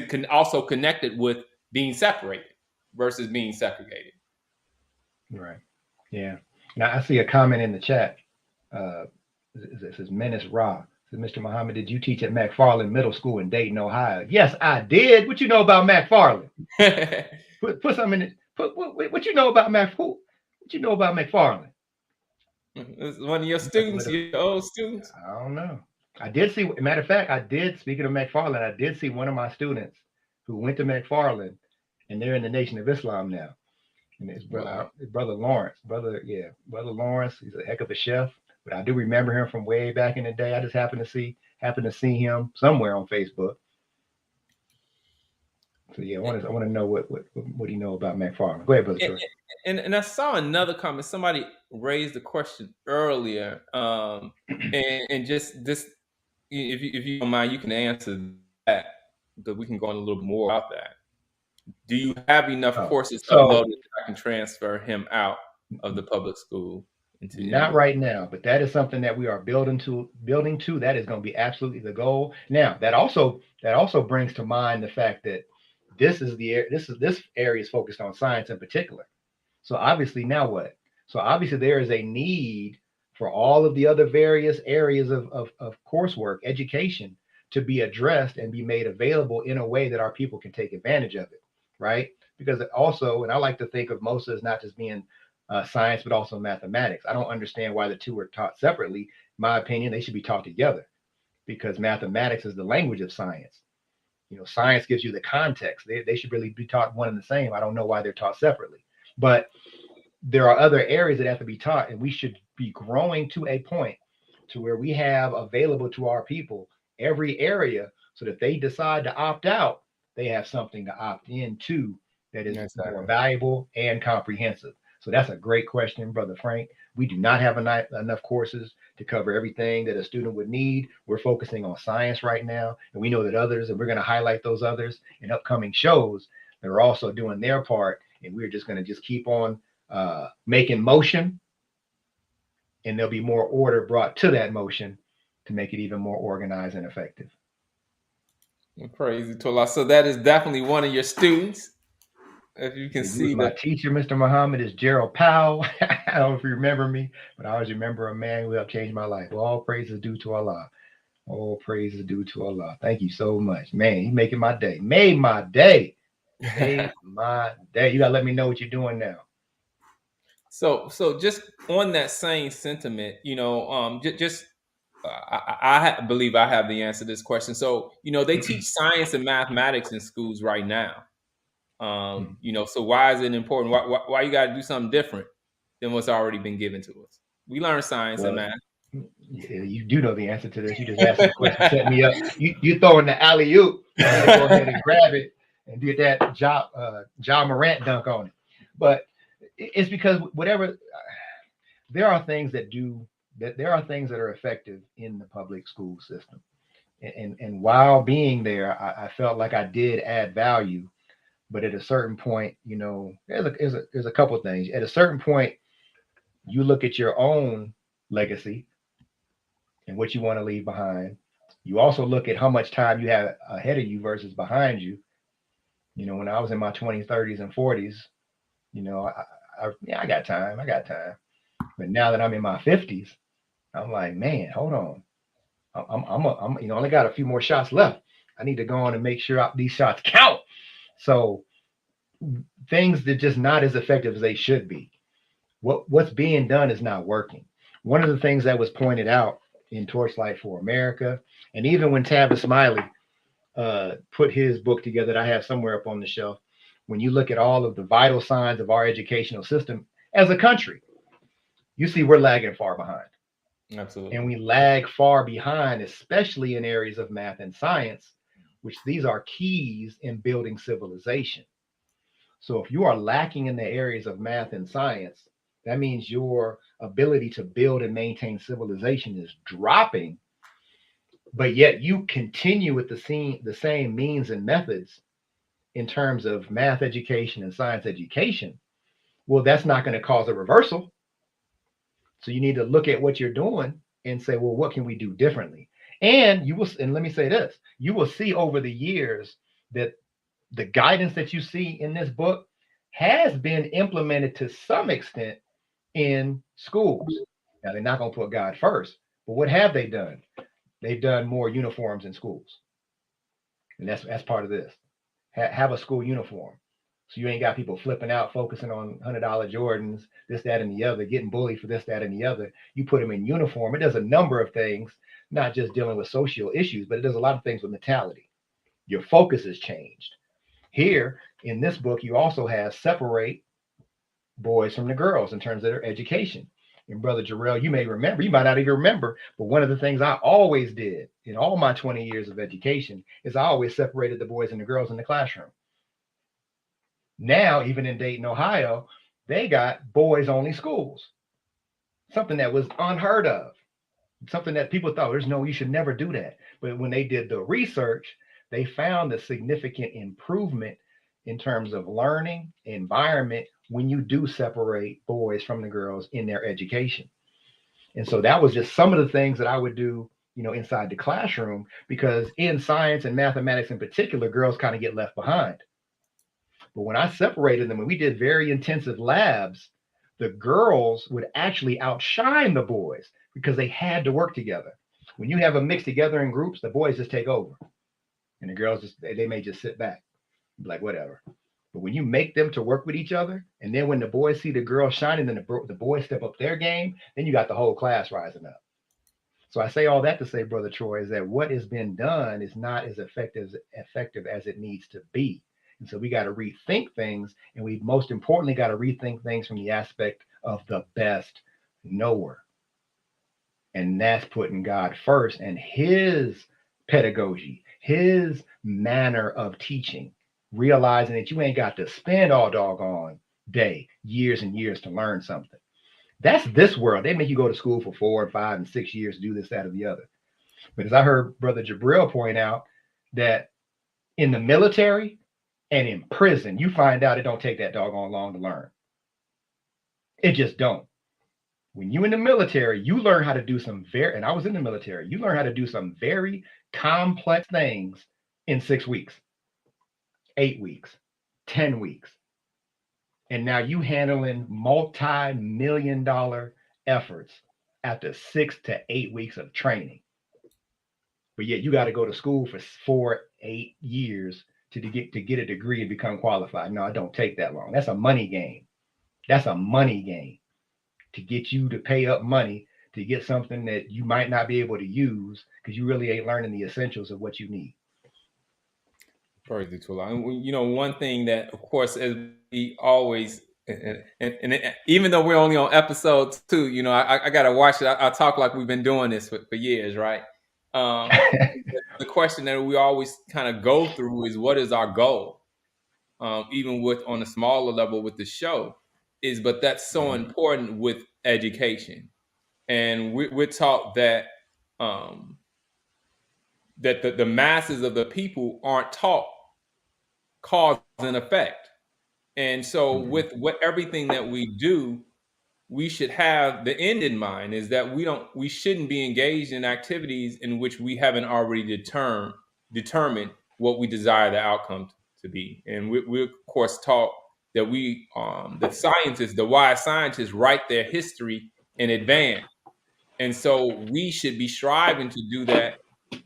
can also connect it with being separated versus being segregated. Right. Yeah. Now I see a comment in the chat. Uh, it says Menace Ra. It says, Mr. Muhammad, did you teach at McFarland Middle School in Dayton, Ohio? Yes, I did. What you know about McFarland? Put something in it. What you know about What you know about McFarland? It's one of your That's a students, little. your old students. I don't know. I did see. Matter of fact, I did. Speaking of McFarland, I did see one of my students who went to McFarland, and they're in the Nation of Islam now. And Wow. his brother Lawrence, brother Lawrence. He's a heck of a chef. But I do remember him from way back in the day. I just happened to see him somewhere on Facebook. So yeah, I want to know what do you know about McFarland. Go ahead, brother And, Troy. and I saw another comment. Somebody raised the question earlier, and just this, if you don't mind, you can answer that, because we can go on a little bit more about that. Do you have enough Oh, courses so uploaded that I can transfer him out of the public school into not Enroll? right now, but that is something that we are building to. That is going to be absolutely the goal. Now, that also brings to mind the fact that this area is focused on science in particular. So obviously, now what? So obviously, there is a need for all of the other various areas of coursework, education, to be addressed and be made available in a way that our people can take advantage of it, right? Because also, and I like to think of most of it as not just being science, but also mathematics. I don't understand why the two are taught separately. In my opinion, they should be taught together, because mathematics is the language of science. Science gives you the context. They should really be taught one and the same. I don't know why they're taught separately. But there are other areas that have to be taught, and we should be growing to a point to where we have available to our people every area so that they decide to opt out, they have something to opt into that is more Exactly. valuable and comprehensive. So that's a great question, Brother Frank. We do not have enough courses to cover everything that a student would need. We're focusing on science right now, and we know that others, and we're going to highlight those others in upcoming shows that are also doing their part. And we're just going to just keep on making motion, and there'll be more order brought to that motion to make it even more organized and effective. Crazy to Allah. So that is definitely one of your students. If you can He was see my the teacher, Mr. Muhammad, is Gerald Powell. I don't know if you remember me, but I always remember a man who helped change my life. All praise is due to Allah. All praise is due to Allah. Thank you so much. Man, you making my day. Made my day. Made my day. You gotta let me know what you're doing now. so just on that same sentiment, just believe I have the answer to this question. So, they teach science and mathematics in schools right now. So why is it important? Why you got to do something different than what's already been given to us? We learn science and Well, math. yeah, you do know the answer to this. You just asked me the question, set me up. You throwing the alley oop for me to go ahead and grab it and do that Ja Morant dunk on it. But it's because whatever there are things there are things that are effective in the public school system. And while being there, I felt like I did add value. But at a certain point, there's a couple of things. At a certain point, you look at your own legacy and what you want to leave behind. You also look at how much time you have ahead of you versus behind you. When I was in my 20s, 30s, and 40s, I got time. I got time. But now that I'm in my 50s, I'm like, man, hold on. Only got a few more shots left. I need to go on and make sure these shots count. So things that just not as effective as they should be. What's being done is not working. One of the things that was pointed out in Torchlight for America, and even when Tavis Smiley put his book together that I have somewhere up on the shelf, when you look at all of the vital signs of our educational system as a country, you see we're lagging far behind. Absolutely. And we lag far behind, especially in areas of math and science, which these are keys in building civilization. So if you are lacking in the areas of math and science, that means your ability to build and maintain civilization is dropping, but yet you continue with the same means and methods in terms of math education and science education. Well, that's not going to cause a reversal. So you need to look at what you're doing and say, well, what can we do differently? And let me say this, you will see over the years that the guidance that you see in this book has been implemented to some extent in schools. Now, they're not going to put God first, but what have they done? They've done more uniforms in schools. And that's part of this. Have a school uniform. So you ain't got people flipping out, focusing on $100 Jordans, this, that, and the other, getting bullied for this, that, and the other. You put them in uniform. It does a number of things, not just dealing with social issues, but it does a lot of things with mentality. Your focus has changed. Here in this book, you also have separate boys from the girls in terms of their education. And Brother Jarrell, you may remember, you might not even remember, but one of the things I always did in all my 20 years of education is I always separated the boys and the girls in the classroom. Now, even in Dayton, Ohio, they got boys only schools, something that was unheard of, something that people thought there's no, you should never do that. But when they did the research, they found a significant improvement in terms of learning environment when you do separate boys from the girls in their education. And so that was just some of the things that I would do, inside the classroom, because in science and mathematics in particular, girls kind of get left behind. But when I separated them and we did very intensive labs, the girls would actually outshine the boys because they had to work together. When you have them mixed together in groups, the boys just take over. And the girls they may just sit back, like whatever. But when you make them to work with each other, and then when the boys see the girls shining, then the boys step up their game, then you got the whole class rising up. So I say all that to say, Brother Troy, is that what has been done is not as effective as it needs to be. And so we got to rethink things, and we most importantly got to rethink things from the aspect of the best knower. And that's putting God first and his pedagogy, his manner of teaching, realizing that you ain't got to spend all doggone day, years and years to learn something. That's this world. They make you go to school for 4 and 5 and 6 years to do this, that, or the other. But as I heard Brother Jabril point out, that in the military and in prison, you find out it don't take that doggone long to learn. It just don't. When you in the military, you learn how to do some very, and I was in the military, you learn how to do some very complex things in 6 weeks, 8 weeks, 10 weeks. And now you handling multi-million-dollar efforts after 6 to 8 weeks of training. But yet you got to go to school for 4, 8 years to get a degree and become qualified. No, it don't take that long. That's a money game. That's a money game to get you to pay up money to get something that you might not be able to use because you really ain't learning the essentials of what you need. Perfect, Tula. And one thing that, of course, as we always, even though we're only on episode 2, I got to watch it. I talk like we've been doing this for years, right? The question that we always kind of go through is, what is our goal? Even with on a smaller level with the show, but that's so important with education, and we're taught that that the masses of the people aren't taught cause and effect, and so with everything that we do, we should have the end in mind, is that we shouldn't be engaged in activities in which we haven't already determined what we desire the outcome to be. And we of course taught that the scientists, the wise scientists, write their history in advance. And so we should be striving to do that.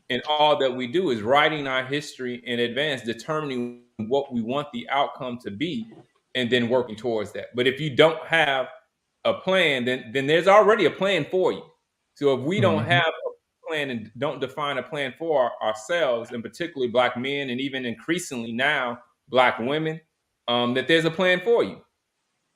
And all that we do is writing our history in advance, determining what we want the outcome to be, and then working towards that. But if you don't have a plan, then there's already a plan for you. So if we don't have a plan and don't define a plan for ourselves, and particularly Black men, and even increasingly now Black women, that there's a plan for you.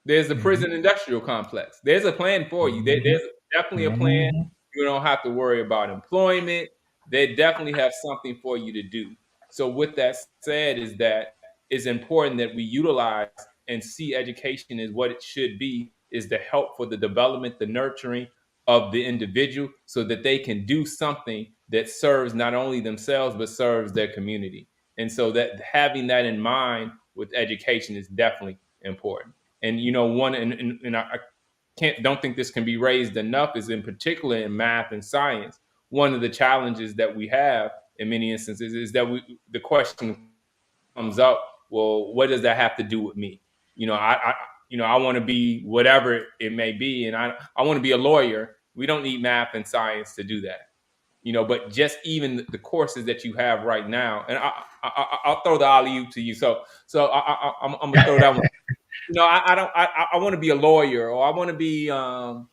There's the prison industrial complex. There's a plan for you. There's definitely a plan. You don't have to worry about employment. They definitely have something for you to do. So with that said, is that it's important that we utilize and see education as what it should be, is the help for the development, the nurturing of the individual, so that they can do something that serves not only themselves, but serves their community. And so that having that in mind with education is definitely important. And one, and I don't think this can be raised enough, is in particular in math and science, one of the challenges that we have in many instances is that the question comes up, well, what does that have to do with me? I want to be whatever it may be, and I want to be a lawyer. We don't need math and science to do that. But just even the courses that you have right now, and I'll throw the alley-oop to you. So I'm gonna throw that one. I want to be a lawyer, or I want to be I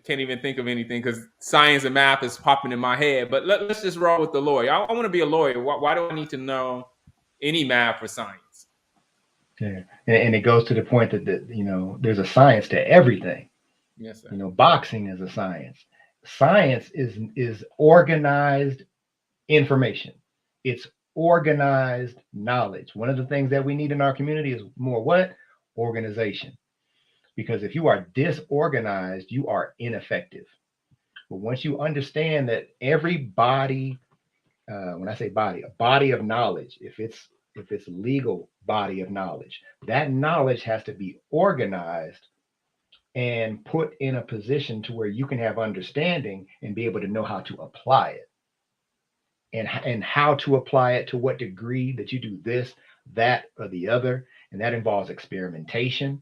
can't even think of anything because science and math is popping in my head. But let's just roll with the lawyer. I want to be a lawyer. Why do I need to know any math or science? Yeah, and it goes to the point that there's a science to everything. Yes, sir. Boxing is a science. Science is organized information. It's organized knowledge. One of the things that we need in our community is more what? Organization. Because if you are disorganized, you are ineffective. But once you understand that every body, when I say body, a body of knowledge, if it's legal body of knowledge, that knowledge has to be organized and put in a position to where you can have understanding and be able to know how to apply it. And how to apply it, to what degree that you do this, that, or the other. And that involves experimentation.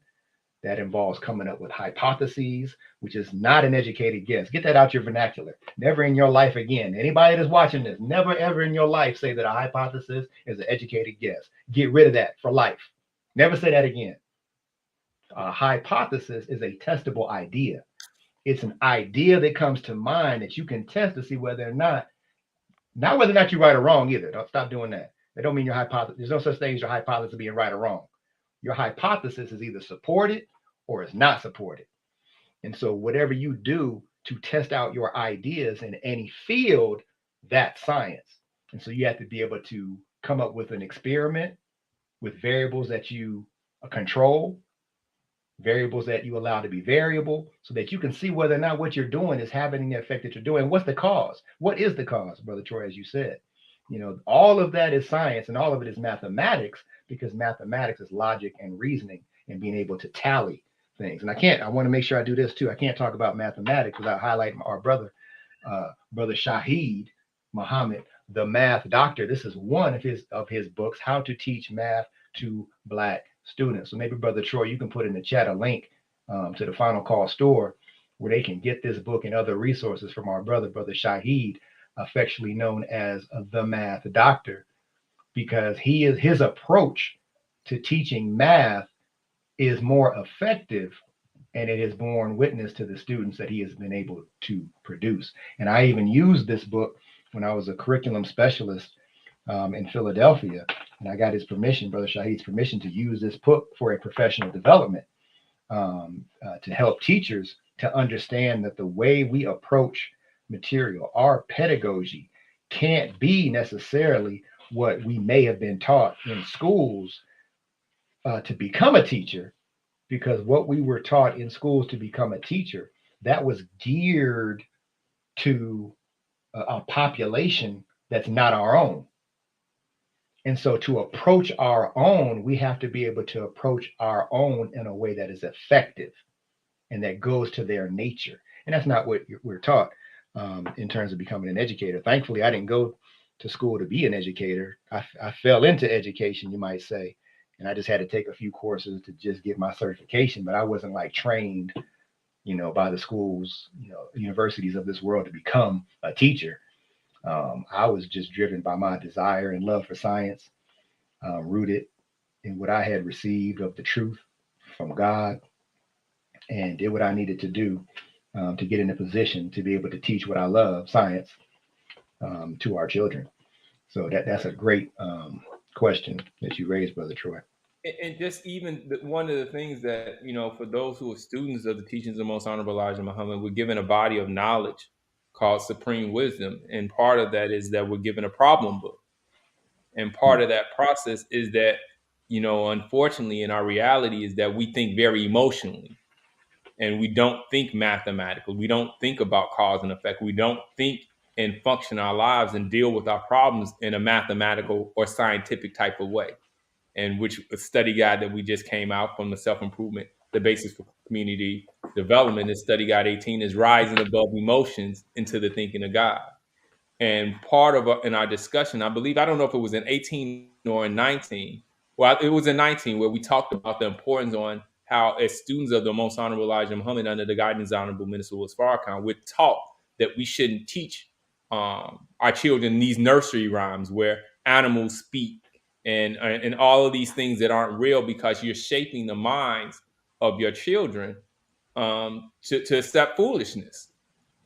That involves coming up with hypotheses, which is not an educated guess. Get that out your vernacular. Never in your life again. Anybody that's watching this, never ever in your life say that a hypothesis is an educated guess. Get rid of that for life. Never say that again. A hypothesis is a testable idea. It's an idea that comes to mind that you can test to see whether or not whether or not you're right or wrong either. Don't stop doing that. That don't mean your hypothesis. There's no such thing as your hypothesis being right or wrong. Your hypothesis is either supported or is not supported. And so whatever you do, to test out your ideas in any field, that's science. And so you have to be able to come up with an experiment with variables that you control, variables that you allow to be variable, so that you can see whether or not what you're doing is having the effect that you're doing. What's the cause? What is the cause, Brother Troy, as you said? All of that is science and all of it is mathematics, because mathematics is logic and reasoning and being able to tally things. And I want to make sure I do this too. I can't talk about mathematics without highlighting our brother Shahid Muhammad, the math doctor. This is one of his books, How to Teach Math to Black Students. So maybe Brother Troy, you can put in the chat a link to the Final Call store where they can get this book and other resources from our brother Shahid, affectionately known as the Math Doctor, because his approach to teaching math is more effective, and it has borne witness to the students that he has been able to produce. And I even used this book when I was a curriculum specialist in Philadelphia, and I got his permission, Brother Shahid's permission, to use this book for a professional development, to help teachers to understand that the way we approach material, our pedagogy, can't be necessarily what we may have been taught in schools to become a teacher, because what we were taught in schools to become a teacher, that was geared to a population that's not our own. And so to approach our own, we have to be able to approach our own in a way that is effective and that goes to their nature. And that's not what we're taught in terms of becoming an educator. Thankfully, I didn't go to school to be an educator. I fell into education, you might say, and I just had to take a few courses to just get my certification, but I wasn't like trained, by the schools, universities of this world to become a teacher. I was just driven by my desire and love for science, rooted in what I had received of the truth from God, and did what I needed to do to get in a position to be able to teach what I love, science, to our children. So that's a great question that you raised, Brother Troy. And just even one of the things that, for those who are students of the teachings of Most Honorable Elijah Muhammad, we're given a body of knowledge called Supreme Wisdom. And part of that is that we're given a problem book. And part of that process is that, unfortunately, in our reality is that we think very emotionally and we don't think mathematically. We don't think about cause and effect. We don't think and function our lives and deal with our problems in a mathematical or scientific type of way. And which a study guide that we just came out from the self-improvement, the basis for community development, is study guide 18, is rising above emotions into the thinking of God. And part of in our discussion, I believe, I don't know if it was in 18 or in 19. Well, it was in 19 where we talked about the importance on how, as students of the Most Honorable Elijah Muhammad under the guidance of Honorable Minister Louis Farrakhan, we're taught that we shouldn't teach our children these nursery rhymes where animals speak and all of these things that aren't real, because you're shaping the minds of your children to accept foolishness.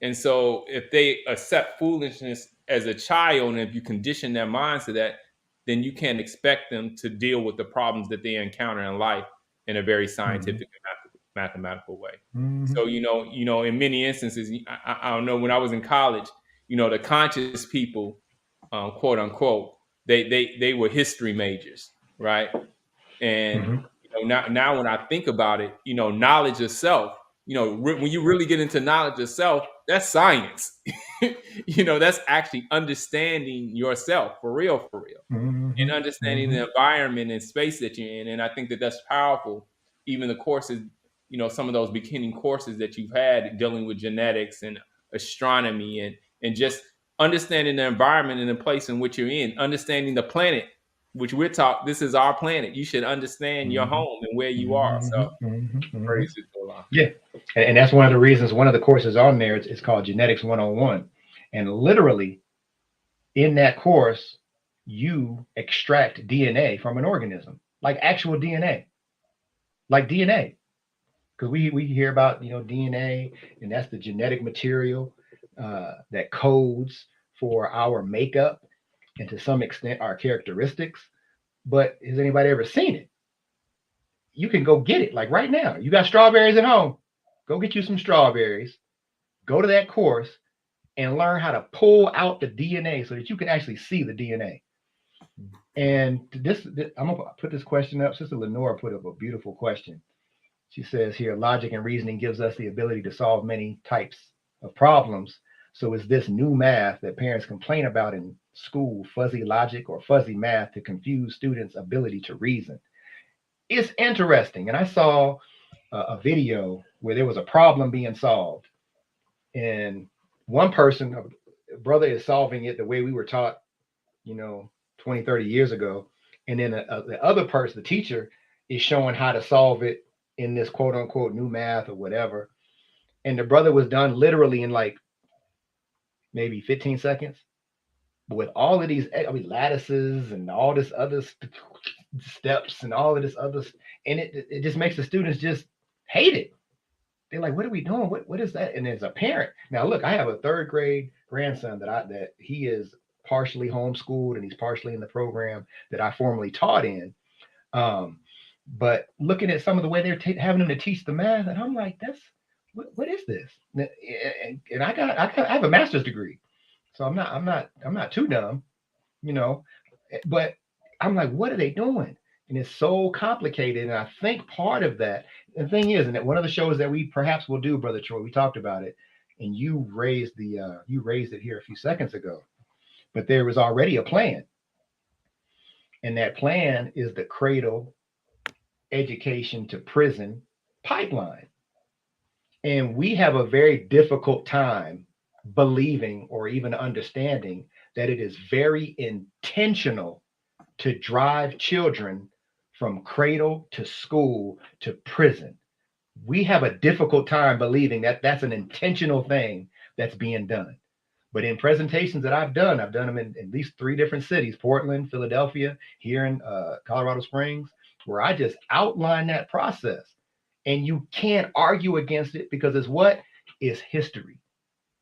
And so if they accept foolishness as a child, and if you condition their minds to that, then you can't expect them to deal with the problems that they encounter in life in a very scientific and mathematical way. Mm-hmm. So, in many instances, I don't know, when I was in college, the conscious people, quote unquote, they were history majors, right? And now when I think about it, knowledge of self, when you really get into knowledge of self, that's science. That's actually understanding yourself for real, and understanding the environment and space that you're in. And I think that that's powerful. Even the courses, some of those beginning courses that you've had dealing with genetics and astronomy and just understanding the environment and the place in which you're in, understanding the planet, which we're taught, this is our planet. You should understand your home and where you are. So praise it, Allah. Yeah. And that's one of the reasons, one of the courses on there is called Genetics 101. And literally in that course, you extract DNA from an organism, like actual DNA, like DNA. Because we hear about, DNA, and that's the genetic material that codes for our makeup and to some extent our characteristics. But has anybody ever seen it? You can go get it like right now. You got strawberries at home. Go get you some strawberries Go to that course and learn how to pull out the DNA so that you can actually see the DNA. And I'm gonna put this question up. Sister Lenore put up a beautiful question. She says here, logic and reasoning gives us the ability to solve many types of problems. So is this new math that parents complain about in school, fuzzy logic or fuzzy math, to confuse students' ability to reason? It's interesting. And I saw a video where there was a problem being solved, and one person, a brother, is solving it the way we were taught, you know, 20, 30 years ago. And then the other person, the teacher, is showing how to solve it in this quote unquote new math or whatever. And the brother was done literally in like maybe 15 seconds. But with all of these, I mean, lattices and all this other steps and all of this other, and it just makes the students just hate it. They're like, "What are we doing? What is that?" And as a parent, now look, I have a third grade grandson that he is partially homeschooled and he's partially in the program that I formerly taught in. Um, but looking at some of the way they're having them to teach the math, and I'm like, "That's what is this?" And I have a master's degree, so I'm not too dumb, you know. But I'm like, what are they doing? And it's so complicated. And I think part of that, the thing is, and that one of the shows that we perhaps will do, Brother Troy, we talked about it, and you raised it here a few seconds ago. But there was already a plan, and that plan is the cradle education to prison pipeline. And we have a very difficult time believing or even understanding that it is very intentional to drive children from cradle to school to prison. We have a difficult time believing that that's an intentional thing that's being done. But in presentations that I've done them in at least three different cities: Portland, Philadelphia, here in Colorado Springs, where I just outline that process. And you can't argue against it because it's what is history.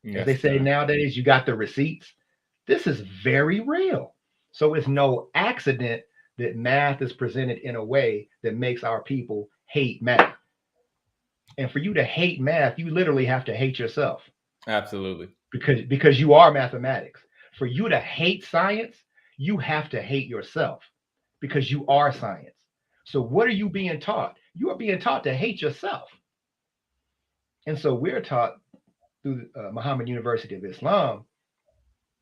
As they Yes, say sir. nowadays, you got the receipts. This is very real. So it's no accident that math is presented in a way that makes our people hate math. And for you to hate math, you literally have to hate yourself Absolutely. because you are mathematics. For you to hate science, you have to hate yourself because you are science. So what are you being taught? You are being taught to hate yourself. And so we're taught through Muhammad University of Islam,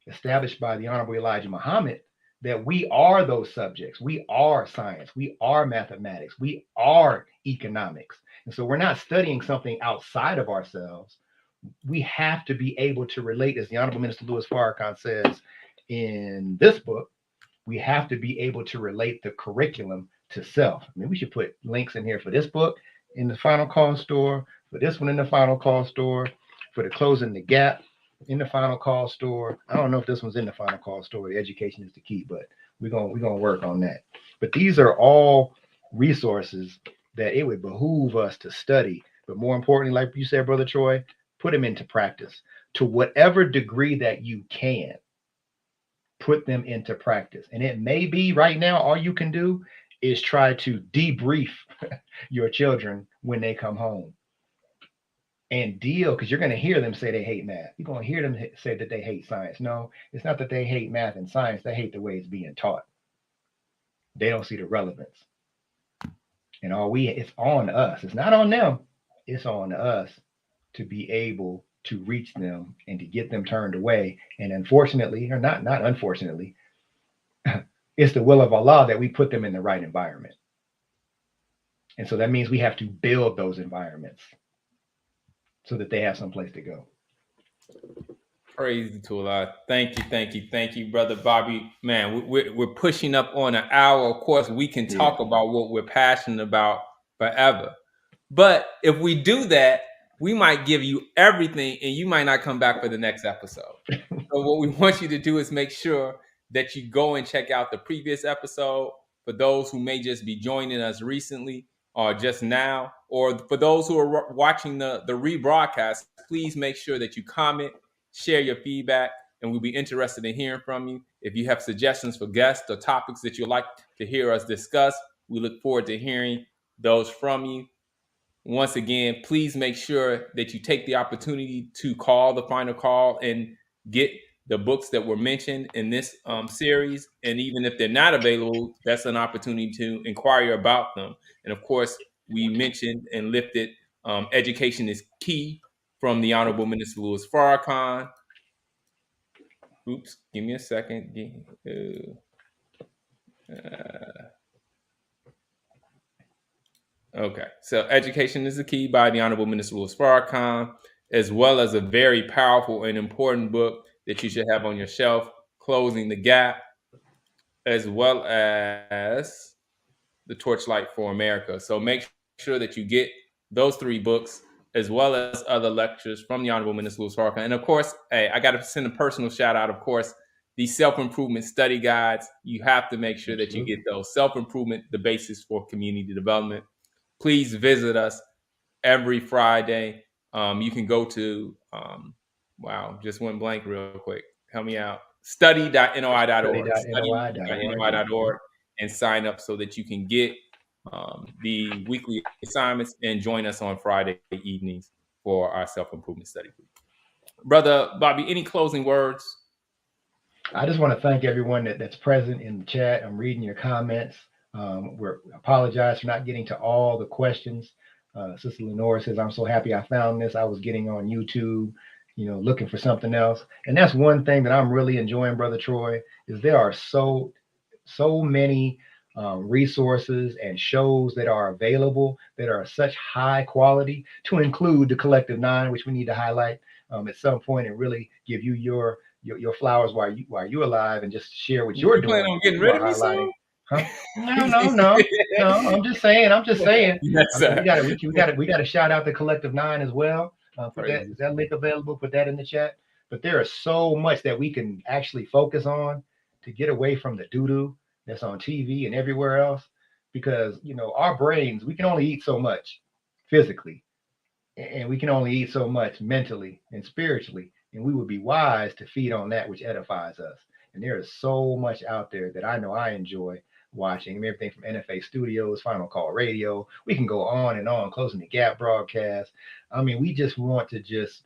established by the Honorable Elijah Muhammad, that we are those subjects. We are science. We are mathematics. We are economics. And so we're not studying something outside of ourselves. We have to be able to relate, as the Honorable Minister Louis Farrakhan says in this book, we have to be able to relate the curriculum to self. I mean, we should put links in here for this book in the Final Call store, for this one in the Final Call store, for the Closing the Gap in the Final Call store. I don't know if this one's in the Final Call store. The education is the key, but we're gonna work on that. But these are all resources that it would behoove us to study. But more importantly, like you said, Brother Troy, put them into practice to whatever degree that you can. Put them into practice. And it may be right now, all you can do is try to debrief your children when they come home and deal, because you're going to hear them say they hate math. You're going to hear them say that they hate science. No, it's not that they hate math and science. They hate the way it's being taught. They don't see the relevance. And it's on us. It's not on them. It's on us to be able to reach them and to get them turned away. And unfortunately, or not unfortunately, it's the will of Allah that we put them in the right environment. And so that means we have to build those environments so that they have some place to go. Praise to Allah. Thank you, brother Bobby. Man, we're pushing up on an hour. Of course, we can Yeah. talk about what we're passionate about forever. But if we do that, we might give you everything and you might not come back for the next episode. So what we want you to do is make sure that you go and check out the previous episode for those who may just be joining us recently or just now, or for those who are watching the rebroadcast, please make sure that you comment, share your feedback, and we'll be interested in hearing from you. If you have suggestions for guests or topics that you'd like to hear us discuss, we look forward to hearing those from you. once again, please make sure that you take the opportunity to call the final call and get the books that were mentioned in this series. And even if they're not available, that's an opportunity to inquire about them. And of course, we mentioned and lifted Education is Key from the Honorable Minister Louis Farrakhan. Oops, give me a second. Okay, so Education is the Key by the Honorable Minister Louis Farrakhan, as well as a very powerful and important book that you should have on your shelf, Closing the Gap, as well as the Torchlight for America. So make sure that you get those 3 books, as well as other lectures from the Honorable Minister Louis Farrakhan. And of course, hey, I got to send a personal shout out, of course, these self-improvement study guides. You have to make sure that you get those. Self-improvement, the basis for community development. Please visit us every Friday. You can go to, wow, just went blank real quick. Help me out. Study.noi.org. Study.noi.org and sign up so that you can get the weekly assignments and join us on Friday evenings for our self-improvement study group. Brother Bobby, any closing words? I just want to thank everyone that's present in the chat. I'm reading your comments. Apologize for not getting to all the questions. Sister Lenore says, I'm so happy I found this. I was getting on YouTube, looking for something else. And that's one thing that I'm really enjoying, Brother Troy, is there are so many resources and shows that are available that are such high quality, to include the Collective 9, which we need to highlight at some point and really give you your flowers while you're alive, and just share what you're doing. Plan on getting rid of me soon? Huh? No. I'm just saying. Yes, we got to shout out the Collective 9 as well. Is that link available? Put that in the chat. But there is so much that we can actually focus on to get away from the doo-doo that's on TV and everywhere else, because our brains, we can only eat so much physically, and we can only eat so much mentally and spiritually, and we would be wise to feed on that which edifies us. And there is so much out there that I know I enjoy watching. Everything from NFA Studios, Final Call Radio. We can go on and on, Closing the Gap broadcast. I mean, we just want to just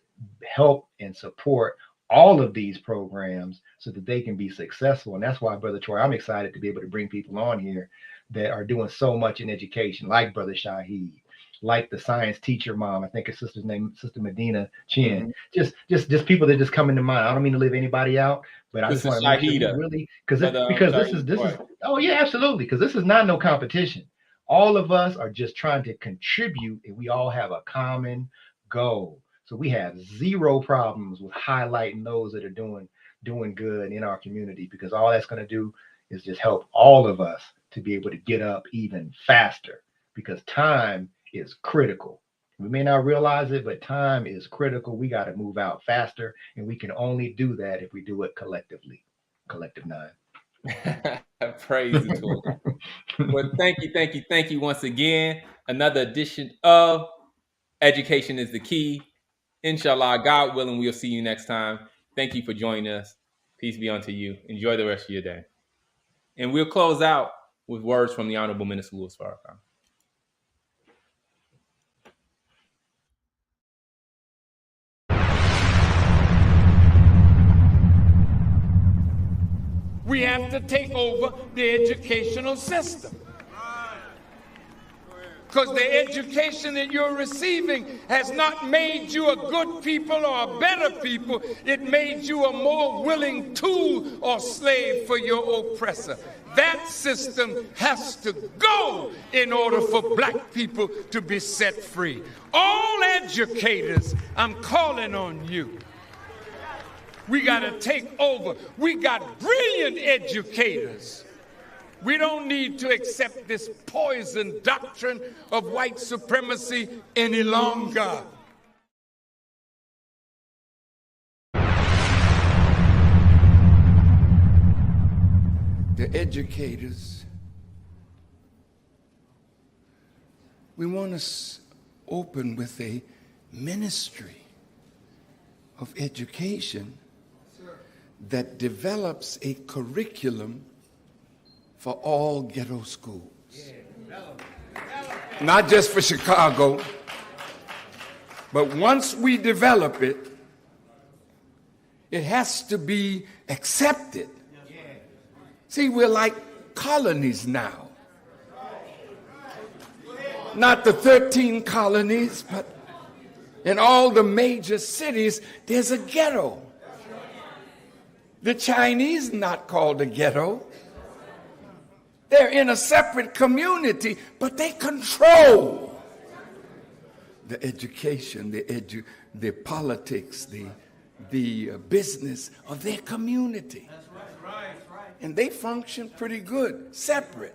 help and support all of these programs so that they can be successful. And that's why, Brother Troy, I'm excited to be able to bring people on here that are doing so much in education, like Brother Shaheed, like the science teacher mom. I think her sister's name, Sister Medina Chin. Mm-hmm. Just people that just come into mind. I don't mean to leave anybody out, but I just want to make sure really, because this is oh yeah, absolutely, because this is not no competition. All of us are just trying to contribute, and we all have a common goal. So we have zero problems with highlighting those that are doing good in our community, because all that's going to do is just help all of us to be able to get up even faster, because time is critical. We may not realize it, but time is critical. We got to move out faster, and we can only do that if we do it collectively. Collective 9. Praise the Lord. Well, thank you once again. Another edition of Education is the Key. Inshallah, God willing, we'll see you next time. Thank you for joining us. Peace be unto you. Enjoy the rest of your day. And we'll close out with words from the Honorable Minister Louis Farrakhan. We have to take over the educational system. Because the education that you're receiving has not made you a good people or a better people. It made you a more willing tool or slave for your oppressor. That system has to go in order for black people to be set free. All educators, I'm calling on you. We got to take over. We got brilliant educators. We don't need to accept this poison doctrine of white supremacy any longer. The educators, we want to open with a ministry of education that develops a curriculum for all ghetto schools. Not just for Chicago, But once we develop it, it has to be accepted. See, we're like colonies now. Not the 13 colonies, but in all the major cities, there's a ghetto. The Chinese are not called a ghetto. They're in a separate community, but they control the education, the politics, the business of their community. And they function pretty good, separate.